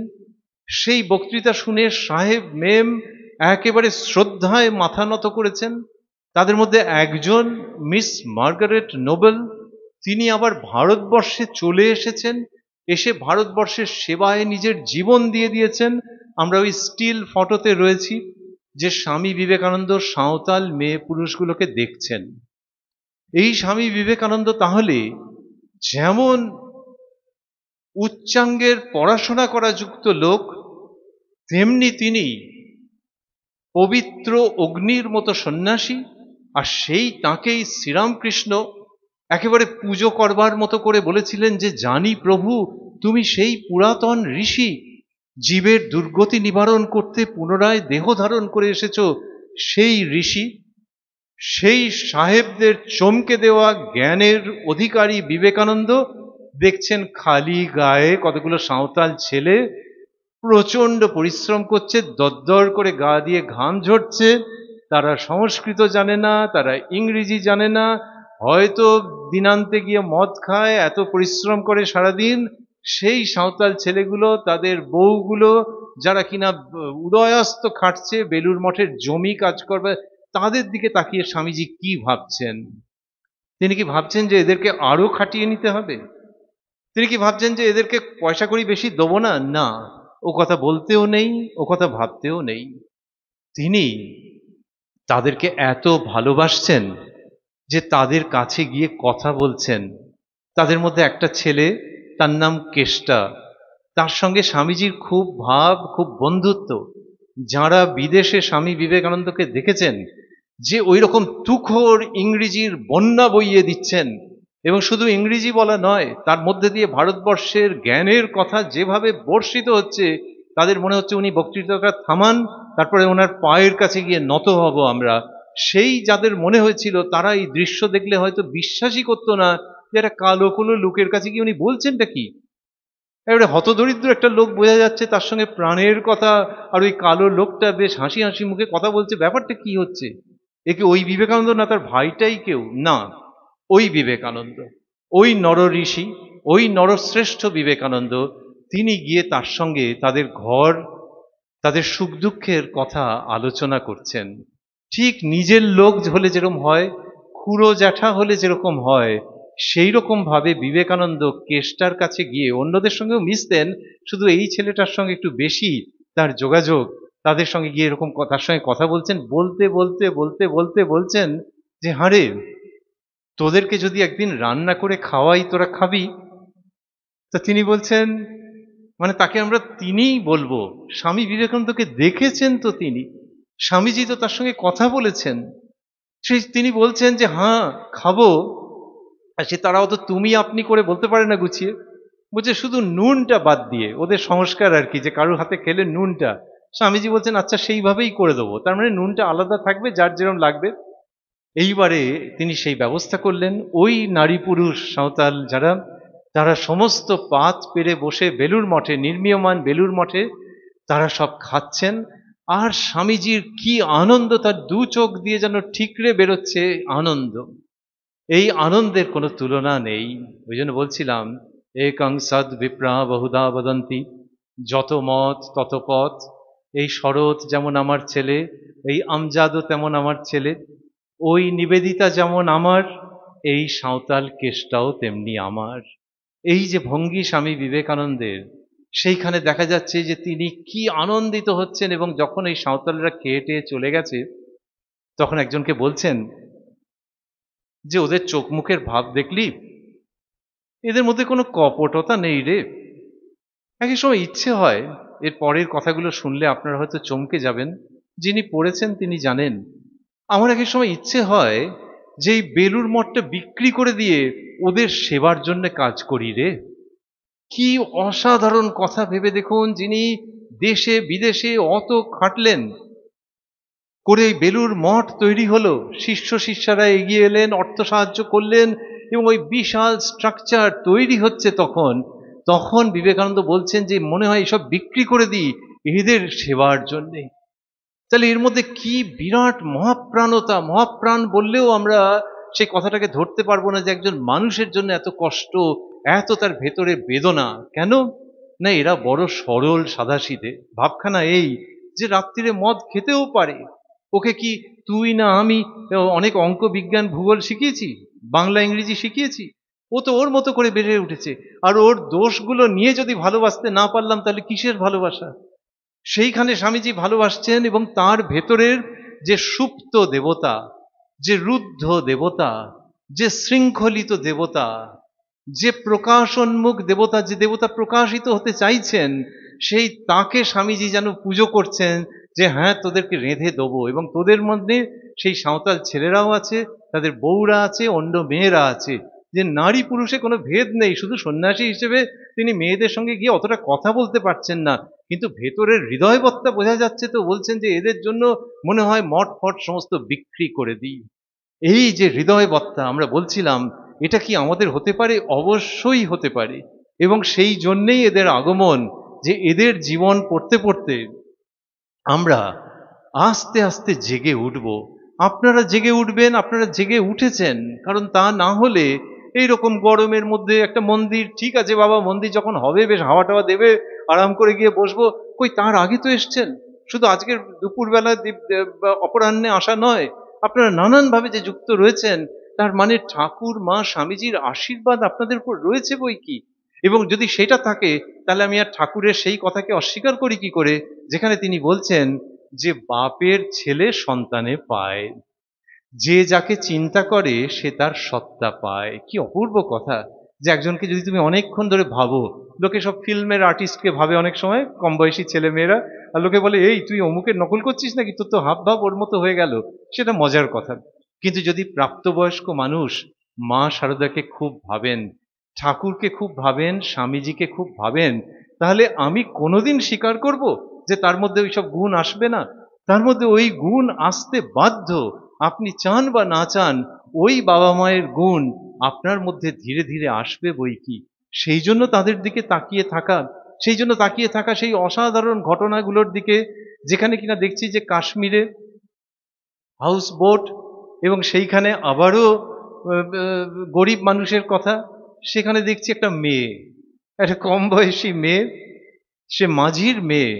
সেই বক্তৃতা শুনে সাহেব মেম একেবারে শ্রদ্ধায় মাথা নত করেছেন। তাদের মধ্যে একজন মিস মার্গারেট নোবেল, তিনি আবার ভারতবর্ষে চলে এসেছেন, এসে ভারতবর্ষের সেবায় নিজের জীবন দিয়ে দিয়েছেন। আমরা ওই স্টিল ফটোতে রয়েছি যে স্বামী বিবেকানন্দ সাঁওতাল মেয়ে পুরুষগুলোকে দেখছেন। এই স্বামী বিবেকানন্দ তাহলে যেমন উচ্চাঙ্গের পড়াশোনা করা যুক্ত লোক, তেমনি তিনি পবিত্র অগ্নির মতো সন্ন্যাসী। আর সেই তাঁকেই শ্রীরামকৃষ্ণ একেবারে পুজো করবার মতো করে বলেছিলেন যে জানি প্রভু, তুমি সেই পুরাতন ঋষি, জীবের দুর্গতি নিবারণ করতে পুনরায় দেহ ধারণ করে এসেছ, সেই ঋষি। সেই সাহেবদের চমকে দেওয়া জ্ঞানের অধিকারী বিবেকানন্দ দেখছেন খালি গায়ে কতগুলো সাঁওতাল ছেলে প্রচন্ড পরিশ্রম করছে, দরদর করে গা দিয়ে ঘাম ঝরছে। তারা সংস্কৃত জানে না, তারা ইংরেজি জানে না, হয়তো দিনান্তে গিয়ে মদ খায়, এত পরিশ্রম করে সারাদিন। সেই সাঁওতাল ছেলেগুলো, তাদের বউগুলো, যারা কিনা উদয়াস্ত খাটছে বেলুড় মঠের জমি কাজ করবে, তাদের দিকে তাকিয়ে স্বামীজি কি ভাবছেন? তিনি কি ভাবছেন যে এদেরকে আরো খাটিয়ে নিতে হবে? তিনি কি ভাবছেন যে এদেরকে পয়সা কড়ি বেশি দেবো না? না, ও কথা বলতেও নেই, ও কথা ভাবতেও নেই। তিনি তাদেরকে এত ভালোবাসছেন যে তাদের কাছে গিয়ে কথা বলছেন। তাদের মধ্যে একটা ছেলে, তার নাম কেষ্টা, তার সঙ্গে স্বামীজির খুব ভাব, খুব বন্ধুত্ব। যারা বিদেশে স্বামী বিবেকানন্দকে দেখেছেন যে ওই রকম তুখোড় ইংরেজির বন্যা বইয়ে দিচ্ছেন, এবং শুধু ইংরেজি বলা নয়, তার মধ্যে দিয়ে ভারতবর্ষের জ্ঞানের কথা যেভাবে বর্ষিত হচ্ছে, তাদের মনে হচ্ছে উনি বক্তৃতাটা থামান, তারপরে ওনার পায়ের কাছে গিয়ে নত হব আমরা। সেই যাদের মনে হয়েছিল, তারা এই দৃশ্য দেখলে হয়তো বিশ্বাসই করতো না যে একটা কালো কুলো লোকের কাছে গিয়ে উনি বলছেনটা কি। এবারে হতদরিদ্র একটা লোক বোঝা যাচ্ছে, তার সঙ্গে প্রাণের কথা, আর ওই কালো লোকটা বেশ হাসি হাসি মুখে কথা বলছে, ব্যাপারটা কি হচ্ছে? একে ওই বিবেকানন্দ না তার ভাইটাই কেউ? না, ওই বিবেকানন্দ, ওই নরঋষি, ওই নরশ্রেষ্ঠ বিবেকানন্দ। তিনি গিয়ে তার সঙ্গে তাদের ঘর, তাদের সুখ দুঃখের কথা আলোচনা করছেন। ঠিক নিজের লোক হলে যেরকম হয়, খুড়ো জ্যাঠা হলে যেরকম হয়, সেই রকম ভাবে বিবেকানন্দ কেষ্টার কাছে গিয়ে, অন্যদের সঙ্গেও মিশতেন, শুধু এই ছেলেটার সঙ্গে একটু বেশি তার যোগাযোগ, তাদের সঙ্গে গিয়ে এরকম তার সঙ্গে কথা বলছেন। বলতে বলতে বলতে বলতে বলছেন যে, হারে, তোদেরকে যদি একদিন রান্না করে খাওয়াই, তোরা খাবি? তা তিনি বলছেন, মানে তাকে আমরা তিনিই বলবো। স্বামী বিবেকানন্দকে দেখেছেন তো তিনি, স্বামীজি তো তার সঙ্গে কথা বলেছেন। সেই তিনি বলছেন যে হ্যাঁ, খাবো। আর সে তারাও তো তুমি আপনি করে বলতে পারে না গুছিয়ে, বলছে শুধু নুনটা বাদ দিয়ে, ওদের সংস্কার আর কি, যে কারোর হাতে খেলে নুনটা। স্বামীজি বলছেন আচ্ছা সেইভাবেই করে দেবো, তার মানে নুনটা আলাদা থাকবে, যার যেরকম লাগবে। এইবারে তিনি সেই ব্যবস্থা করলেন। ওই নারী পুরুষ সাঁওতাল যারা, তারা সমস্ত পাত পেরে বসে বেলুড় মঠে, নির্মীয়মান বেলুড় মঠে তারা সব খাচ্ছেন। আর স্বামীজির কি আনন্দ, তার দু চোখ দিয়ে যেন ঠিকরে বেরোচ্ছে আনন্দ। এই আনন্দের কোনো তুলনা নেই। ওই জন্য বলছিলাম, একং সদ বিপ্রা বহুধা বদন্তি, যত মত তত পথ। এই শরৎ যেমন আমার ছেলে, এই আমজাদও তেমন আমার ছেলে, ওই নিবেদিতা যেমন আমার, এই সাঁওতাল কেষ্টাও তেমনি আমার। এই যে ভঙ্গি স্বামী বিবেকানন্দের, সেইখানে দেখা যাচ্ছে যে তিনি কি আনন্দিত হচ্ছেন। এবং যখন এই সাঁওতালরা খেয়ে টেয়ে চলে গেছে, তখন একজনকে বলছেন যে ওদের চোখ মুখের ভাব দেখলি, এদের মধ্যে কোনো কপটতা নেই রে। এক এক সময় ইচ্ছে হয়, এর পরের কথাগুলো শুনলে আপনারা হয়তো চমকে যাবেন, যিনি পড়েছেন তিনি জানেন। আমার এক এক সময় ইচ্ছে হয় যে এই বেলুড় মঠটা বিক্রি করে দিয়ে ওদের সেবার জন্য কাজ করি রে। কি অসাধারণ কথা ভেবে দেখুন, যিনি দেশে বিদেশে অত খাটলেন করে এই বেলুড় মঠ তৈরি হলো, শিষ্য শিষ্যরা এগিয়ে এলেন, অর্থ সাহায্য করলেন, এবং ওই বিশাল স্ট্রাকচার তৈরি হচ্ছে। তখন তখন বিবেকানন্দ বলছেন যে মনে হয় এসব বিক্রি করে দিই এদের সেবার জন্যে। তাহলে এর মধ্যে কি বিরাট মহাপ্রাণতা! মহাপ্রাণ বললেও আমরা সেই কথাটাকে ধরতে পারবো না যে একজন মানুষের জন্য এত কষ্ট, এত তার ভেতরে বেদনা কেন? না, এরা বড় সরল সাদাসিধে। ভাবখানা এই যে রাত্রিরে মদ খেতেও পারে। ওকে কি তুই না আমি অনেক অঙ্ক বিজ্ঞান ভূগোল শিখিয়েছি, বাংলা ইংরেজি শিখিয়েছি? ও তো ওর মতো করে বেড়ে উঠেছে। আর ওর দোষগুলো নিয়ে যদি ভালোবাসতে না পারলাম, তাহলে কিসের ভালোবাসা? সেইখানে স্বামীজি ভালোবাসছেন, এবং তার ভেতরের যে সুপ্ত দেবতা, যে রুদ্ধ দেবতা, যে শৃঙ্খলিত দেবতা, যে প্রকাশোন্মুখ দেবতা, যে দেবতা প্রকাশিত হতে চাইছেন, সেই তাকে স্বামীজি যেন পুজো করছেন যে হ্যাঁ, তোদেরকে রেঁধে দেবো। এবং তোদের মধ্যে সেই সাঁওতাল ছেলেরাও আছে, তাদের বউরা আছে, অন্য মেয়েরা আছে, যে নারী পুরুষে কোনো ভেদ নেই। শুধু সন্ন্যাসী হিসেবে তিনি মেয়েদের সঙ্গে গিয়ে অতটা কথা বলতে পারছেন না, কিন্তু ভেতরের হৃদয়বত্তা বোঝা যাচ্ছে। তো বলছেন যে এদের জন্য মনে হয় মঠ ফট সমস্ত বিক্রি করে দিই। এই যে হৃদয়বত্তা আমরা বলছিলাম, এটা কি আমাদের হতে পারে? অবশ্যই হতে পারে। এবং সেই জন্যেই এদের আগমন, যে এদের জীবন পড়তে পড়তে আমরা আস্তে আস্তে জেগে উঠব। আপনারা জেগে উঠবেন, আপনারা জেগে উঠেছেন। কারণ তা না হলে এইরকম গরমের মধ্যে একটা মন্দির, ঠিক আছে বাবা, মন্দির যখন হবে বেশ হাওয়া টাওয়া দেবে, আরাম করে গিয়ে বসবো, কই তার আগে তো এসছেন। শুধু আজকের দুপুরবেলা বা অপরাহ্নে আসা নয়, আপনারা নানানভাবে যে যুক্ত রয়েছেন, তার মানে ঠাকুর মা স্বামীজির আশীর্বাদ আপনাদের উপর রয়েছে বই কি। এবং যদি সেটা থাকে, তাহলে আমি আর ঠাকুরের সেই কথাকে অস্বীকার করি কি করে, যেখানে তিনি বলছেন যে বাপের ছেলে সন্তানে পায়, যে যাকে চিন্তা করে সে তার সত্তা পায়। কি অপূর্ব কথা! যে একজনকে যদি তুমি অনেকক্ষণ ধরে ভাবো, লোকে সব ফিল্মের আর্টিস্টকে ভাবে অনেক সময়, কম বয়সী ছেলে মেয়েরা, আর লোকে বলে এই তুই অমুকের নকল করছিস নাকি, তোর তো হাব ভাব ওর মতো হয়ে গেল, সেটা মজার কথা। কিন্তু যদি প্রাপ্তবয়স্ক মানুষ মা শারদাকে খুব ভাবেন, ঠাকুরকে খুব ভাবেন, স্বামীজিকে খুব ভাবেন, তাহলে আমি কোনোদিন স্বীকার করব যে তার মধ্যে ওইসব গুণ আসবে না? তার মধ্যে ওই গুণ আসতে বাধ্য। আপনি চান বা না চান, ওই বাবা মায়ের গুণ আপনার মধ্যে ধীরে ধীরে আসবে বই কি। সেই জন্য তাদের দিকে তাকিয়ে থাকা, সেই জন্য তাকিয়ে থাকা সেই অসাধারণ ঘটনাগুলোর দিকে, যেখানে কিনা দেখছি যে কাশ্মীরে হাউস বোট, এবং সেইখানে আবারও গরিব মানুষের কথা, সেখানে দেখছি একটা মেয়ে, একটা কম বয়সী মেয়ে, সে মাঝির মেয়ে,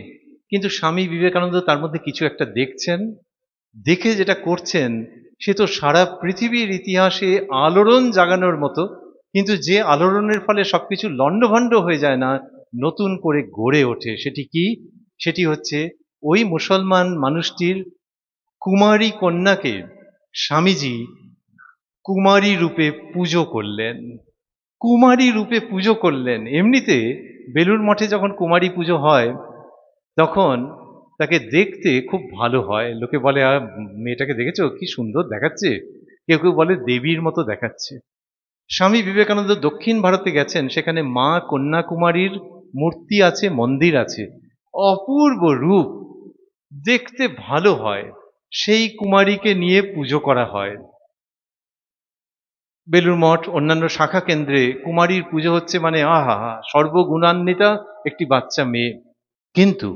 কিন্তু স্বামী বিবেকানন্দ তার মধ্যে কিছু একটা দেখছেন, দেখে যেটা করছেন, সে তো সারা পৃথিবীর ইতিহাসে আলোড়ন জাগানোর মতো। কিন্তু যে আলোড়নের ফলে সবকিছু লণ্ডভণ্ড হয়ে যায় না, নতুন করে গড়ে ওঠে। সেটি কি? সেটি হচ্ছে ওই মুসলমান মানুষটির কুমারী কন্যাকে স্বামীজি কুমারী রূপে পুজো করলেন। কুমারী রূপে পুজো করলেন। এমনিতে বেলুড় মঠে যখন কুমারী পুজো হয়, তখন তাকে দেখতে খুব ভালো হয়। লোকে বলে মেয়েটাকে দেখেছো কি সুন্দর দেখাচ্ছে, কেউ কেউ বলে দেবীর মতো দেখাচ্ছে। স্বামী বিবেকানন্দ দক্ষিণ ভারতে গেছেন, সেখানে মা কন্যাকুমারীর মূর্তি আছে, মন্দির আছে, অপূর্ব রূপ, দেখতে ভালো হয়। সেই কুমারীকে নিয়ে পুজো করা হয়। বেলুড় মঠ অন্যান্য শাখা কেন্দ্রে কুমারীর পুজো হচ্ছে মানে আহা হা, সর্বগুণান্বিতা একটি বাচ্চা মেয়ে। কিন্তু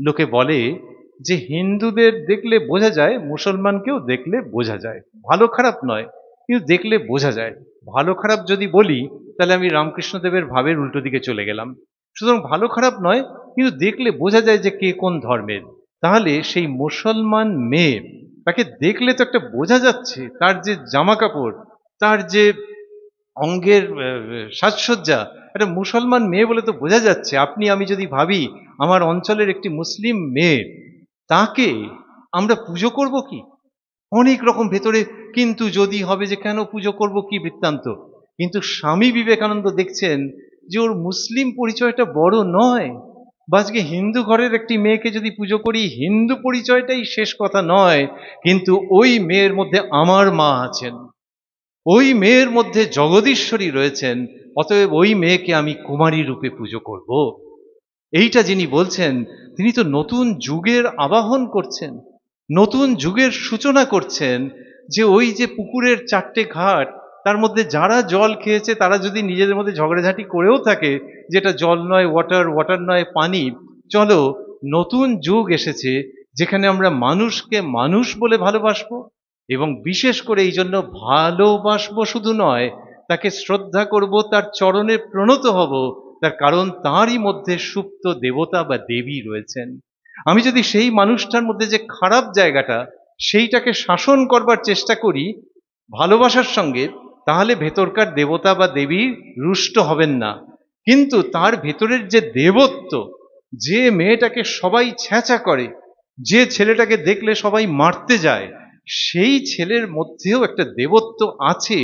লোকে বলে যে হিন্দুদের দেখলে বোঝা যায়, মুসলমানকেও দেখলে বোঝা যায়, ভালো খারাপ নয়, কিন্তু দেখলে বোঝা যায়। ভালো খারাপ যদি বলি, তাহলে আমি রামকৃষ্ণদেবের ভাবের উল্টো দিকে চলে গেলাম। সুতরাং ভালো খারাপ নয়, কিন্তু দেখলে বোঝা যায় যে কে কোন ধর্মের। তাহলে সেই মুসলমান মেয়ে, তাকে দেখলে তো একটা বোঝা যাচ্ছে, তার যে জামা কাপড়, তার যে অঙ্গের সাজসজ্জা, একটা মুসলমান মেয়ে বলে তো বোঝা যাচ্ছে। আপনি আমি যদি ভাবি আমার অঞ্চলের একটি মুসলিম মেয়ে, তাকে আমরা পুজো করব কি? অনেক রকম ভেতরে কিন্তু যদি হবে, যে কেন পুজো করব, কি বৃত্তান্ত। কিন্তু স্বামী বিবেকানন্দ দেখছেন যে ওর মুসলিম পরিচয়টা বড় নয়, বা আজকে হিন্দু ঘরের একটি মেয়েকে যদি পুজো করি, হিন্দু পরিচয়টাই শেষ কথা নয়, কিন্তু ওই মেয়ের মধ্যে আমার মা আছেন, ওই মেয়ের মধ্যে জগদীশ্বরী রয়েছেন, অতএব ওই মেয়েকে আমি কুমারী রূপে পুজো করব। এইটা যিনি বলছেন, তিনি তো নতুন যুগের আবাহন করছেন, নতুন যুগের সূচনা করছেন। যে ওই যে পুকুরের চারটে ঘাট, তার মধ্যে যারা জল খেয়েছে তারা যদি নিজেদের মধ্যে ঝগড়াঝাঁটি করেও থাকে, যেটা জল নয় ওয়াটার, ওয়াটার নয় পানি, চলো নতুন যুগ এসেছে যেখানে আমরা মানুষকে মানুষ বলে ভালোবাসবো, এবং বিশেষ করে এই জন্য ভালোবাসবো শুধু নয়, তাকে শ্রদ্ধা করব, তার চরণে প্রণত হব, তার কারণ তারই মধ্যে সুপ্ত দেবতা বা দেবী রয়েছেন। আমি যদি সেই মানুষটার মধ্যে যে খারাপ জায়গাটা, সেইটাকে শাসন করবার চেষ্টা করি ভালোবাসার সঙ্গে, তাহলে ভেতরকার দেবতা বা দেবী রুষ্ট হবেন না। কিন্তু তার ভেতরের যে দেবত্ব, যে মেয়েটাকে সবাই ছ্যাঁচা করে, যে ছেলেটাকে দেখলে সবাই মারতে যায়, সেই ছেলের মধ্যেও একটা দেবত্ব আছে,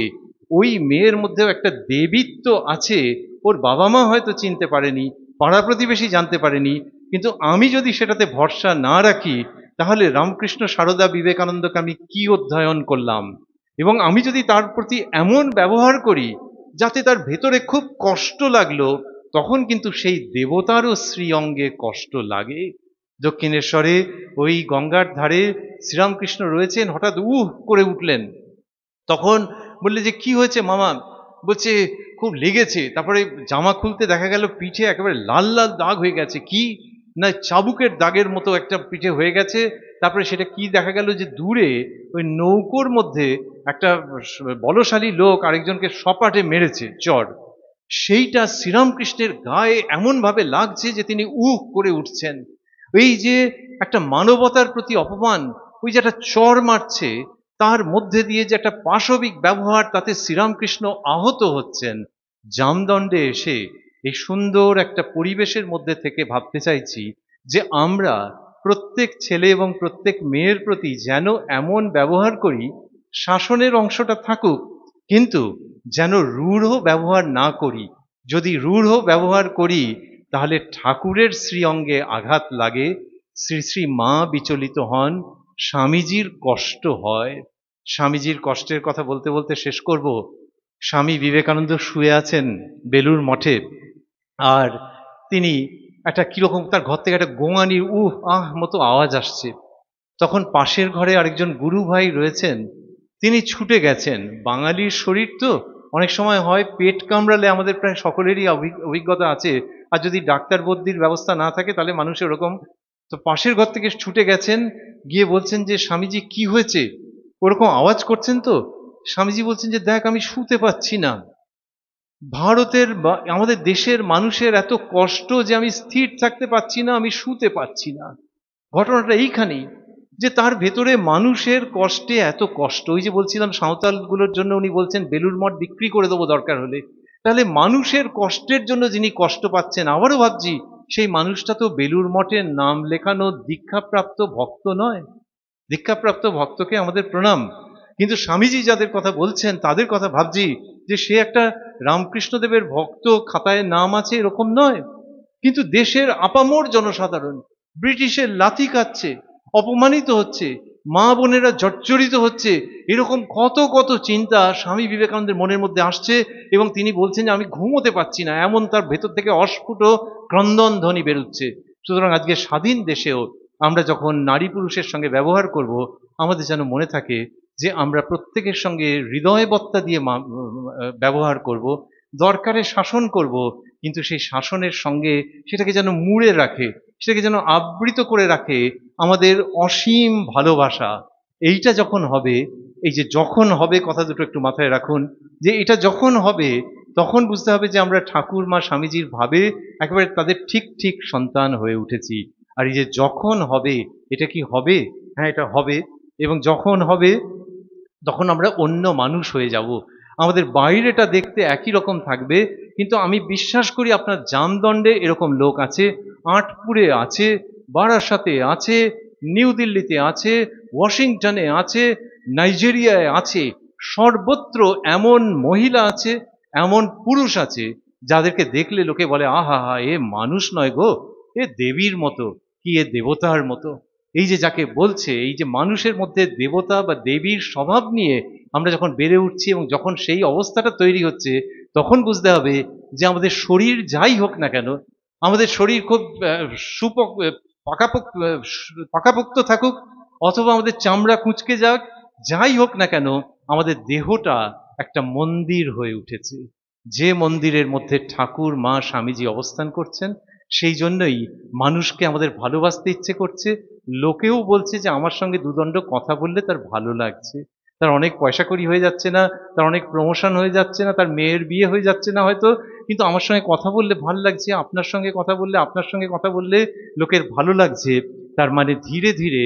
ওই মেয়ের মধ্যেও একটা দেবীত্ব আছে। ওর বাবা মা হয়তো চিনতে পারেনি, পাড়া প্রতিবেশী জানতে পারেনি, কিন্তু আমি যদি সেটাতে ভরসা না রাখি, তাহলে রামকৃষ্ণ সারদা বিবেকানন্দকে আমি কি অধ্যয়ন করলাম? এবং আমি যদি তার প্রতি এমন ব্যবহার করি যাতে তার ভেতরে খুব কষ্ট লাগলো, তখন কিন্তু সেই দেবতারও শ্রী অঙ্গে কষ্ট লাগে। দক্ষিণেশ্বরে ওই গঙ্গার ধারে শ্রীরামকৃষ্ণ রয়েছেন, হঠাৎ করে উঠলেন। তখন বললে যে কি হয়েছে মামা? বলছে খুব লেগেছে। তারপরে জামা খুলতে দেখা গেল পিঠে একেবারে লাল লাল দাগ হয়ে গেছে। কি না, চাবুকের দাগের মতো একটা পিঠে হয়ে গেছে। তারপরে সেটা কি দেখা গেল যে দূরে ওই নৌকোর মধ্যে একটা বলশালী লোক আরেকজনকে সপাটে মেরেছে চড়। সেইটা শ্রীরামকৃষ্ণের গায়ে এমন ভাবে লাগছে যে তিনি উহ করে উঠছেন। এই যে একটা মানবতার প্রতি অপমান, ওই যে একটা চড় মারছে, তার মধ্যে দিয়ে যে একটা পাশবিক ব্যবহার, তাতে শ্রীরামকৃষ্ণ আহত হচ্ছেন। জামদণ্ডে এসে এই সুন্দর একটা পরিবেশের মধ্যে থেকে ভাবতে চাইছি যে আমরা প্রত্যেক ছেলে এবং প্রত্যেক মেয়ের প্রতি যেন এমন ব্যবহার করি, শাসনের অংশটা থাকুক, কিন্তু যেন রূঢ় ব্যবহার না করি। যদি রূঢ় ব্যবহার করি তাহলে ঠাকুরের শ্রীঅঙ্গে আঘাত লাগে, শ্রী শ্রী মা বিচলিত হন, স্বামীজির কষ্ট হয়। স্বামীজির কষ্টের কথা বলতে বলতে শেষ করব। স্বামী বিবেকানন্দ শুয়ে আছেন বেলুর মঠে, আর তিনি একটা কিরকম তার ঘর থেকে একটা গোঙানির উহ আহ মতো আওয়াজ আসছে। তখন পাশের ঘরে আরেকজন গুরু ভাই রয়েছেন, তিনি ছুটে গেছেন। বাঙালির শরীর তো অনেক সময় হয় পেট কামড়ালে, আমাদের প্রায় সকলেরই অভিজ্ঞতা আছে, আর যদি ডাক্তার বদ্যির ব্যবস্থা না থাকে তাহলে মানুষের ওরকম। তো পাশের ঘর থেকে ছুটে গেছেন, গিয়ে বলছেন যে স্বামীজি কি হয়েছে, ওরকম আওয়াজ করছেন তো। স্বামীজি বলছেন যে দেখ, আমি শুতে পাচ্ছি না। ভারতের আমাদের দেশের মানুষের এত কষ্ট যে আমি স্থির থাকতে পারছি না, আমি শুতে পারছি না। ঘটনাটা এইখানেই, যে তার ভেতরে মানুষের কষ্টে এত কষ্ট। ওই যে বলছিলাম সাঁওতালগুলোর জন্য উনি বলছেন বেলুর মঠ বিক্রি করে দেবো দরকার হলে। তাহলে মানুষের কষ্টের জন্য যিনি কষ্ট পাচ্ছেন, আবারও ভাবছি সেই মানুষটা তো বেলুর মঠের নাম লেখানো দীক্ষাপ্রাপ্ত ভক্ত নয়। দীক্ষাপ্রাপ্ত ভক্তকে আমাদের প্রণাম, কিন্তু স্বামীজি যাদের কথা বলছেন তাদের কথা ভাবছি যে সে একটা রামকৃষ্ণদেবের ভক্ত, খাতায় নাম আছে এরকম নয়, কিন্তু দেশের আপামর জনসাধারণ ব্রিটিশের লাথি খাচ্ছে, অপমানিত হচ্ছে, মা বোনেরা জর্জরিত হচ্ছে, এরকম কত কত চিন্তা স্বামী বিবেকানন্দের মনের মধ্যে আসছে, এবং তিনি বলছেন যে আমি ঘুমোতে পারছি না, এমন তার ভেতর থেকে অস্ফুট ক্রন্দন ধ্বনি বেরোচ্ছে। সুতরাং আজকে স্বাধীন দেশেও আমরা যখন নারী পুরুষের সঙ্গে ব্যবহার করব, আমাদের যেন মনে থাকে যে আমরা প্রত্যেকের সঙ্গে হৃদয়বত্তা দিয়ে ব্যবহার করব, দরকারে শাসন করব, কিন্তু সেই শাসনের সঙ্গে সেটাকে যেন মুড়ে রাখে, সেটাকে যেন আবৃত করে রাখে আমাদের অসীম ভালোবাসা। এইটা যখন হবে, এই যে যখন হবে কথা দুটো একটু মাথায় রাখুন, যে এটা যখন হবে তখন বুঝতে হবে যে আমরা ঠাকুর মা স্বামীজির ভাবে একেবারে তাদের ঠিক ঠিক সন্তান হয়ে উঠেছি। আর এই যে যখন হবে, এটা কি হবে? হ্যাঁ, এটা হবে। এবং যখন হবে তখন আমরা অন্য মানুষ হয়ে যাব। আমাদের বাইরেটা দেখতে একই রকম থাকবে, কিন্তু আমি বিশ্বাস করি আপনার জামদণ্ডে এরকম লোক আছে, আটপুরে আছে, বারাসাতে আছে, নিউ দিল্লিতে আছে, ওয়াশিংটনে আছে, নাইজেরিয়ায় আছে, সর্বত্র এমন মহিলা আছে, এমন পুরুষ আছে, যাদেরকে দেখলে লোকে বলে আহা হা, এ মানুষ নয় গো, এ দেবীর মতো, কি এ দেবতার মতো। এই যে যাকে বলছে, এই যে মানুষের মধ্যে দেবতা বা দেবীর স্বভাব নিয়ে আমরা যখন বেড়ে উঠছি এবং যখন সেই অবস্থাটা তৈরি হচ্ছে, তখন বুঝতে হবে যে আমাদের শরীর যাই হোক না কেন, আমাদের শরীর খুব সুপক পাকাপোক্ত থাকুক, অথবা আমাদের চামড়া কুঁচকে যাক, যাই হোক না কেন, আমাদের দেহটা একটা মন্দির হয়ে উঠেছে, যে মন্দিরের মধ্যে ঠাকুর মা স্বামীজি অবস্থান করছেন। সেই জন্যই মানুষকে আমাদের ভালোবাসতে ইচ্ছে করছে। লোকেও বলছে যে আমার সঙ্গে দুদণ্ড কথা বললে তার ভালো লাগছে, তার অনেক পয়সা কড়ি হয়ে যাচ্ছে না, তার অনেক প্রমোশন হয়ে যাচ্ছে না, তার মেয়ের বিয়ে হয়ে যাচ্ছে না হয়তো, কিন্তু আমার সঙ্গে কথা বললে ভালো লাগছে, আপনার সঙ্গে কথা বললে, আপনার সঙ্গে কথা বললে লোকের ভালো লাগছে। তার মানে ধীরে ধীরে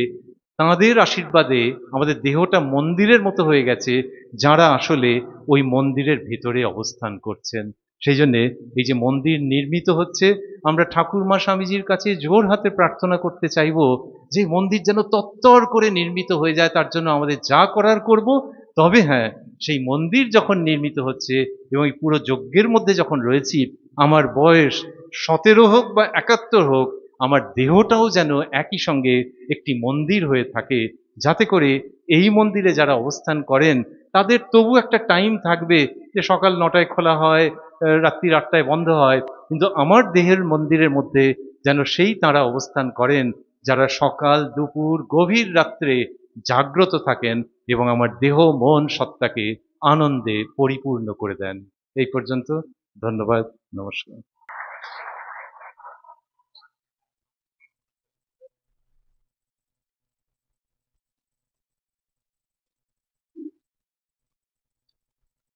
তাঁদের আশীর্বাদে আমাদের দেহটা মন্দিরের মতো হয়ে গেছে, যারা আসলে ওই মন্দিরের ভেতরে অবস্থান করছেন। সেই জন্যে এই যে মন্দির নির্মিত হচ্ছে, আমরা ঠাকুর মা স্বামীজির কাছে জোর হাতে প্রার্থনা করতে চাইব যে মন্দির যেন তত্তর করে নির্মিত হয়ে যায়, তার জন্য আমাদের যা করার করব। তবে হ্যাঁ, সেই মন্দির যখন নির্মিত হচ্ছে এবং এই পুরো যজ্ঞের মধ্যে যখন রয়েছি, আমার বয়স 17 হোক বা 71 হোক, আমার দেহটাও যেন একই সঙ্গে একটি মন্দির হয়ে থাকে, যাতে করে এই মন্দিরে যারা অবস্থান করেন তাদের তবু একটা টাইম থাকবে যে সকাল 9টায় খোলা হয়, রাত্রি 8টায় বন্ধ হয়, কিন্তু আমার দেহের মন্দিরের মধ্যে যেন সেই তাঁরা অবস্থান করেন যারা সকাল দুপুর গভীর রাত্রে জাগ্রত থাকেন এবং আমার দেহ মন সত্তাকে আনন্দে পরিপূর্ণ করে দেন। এই পর্যন্ত। ধন্যবাদ, নমস্কার।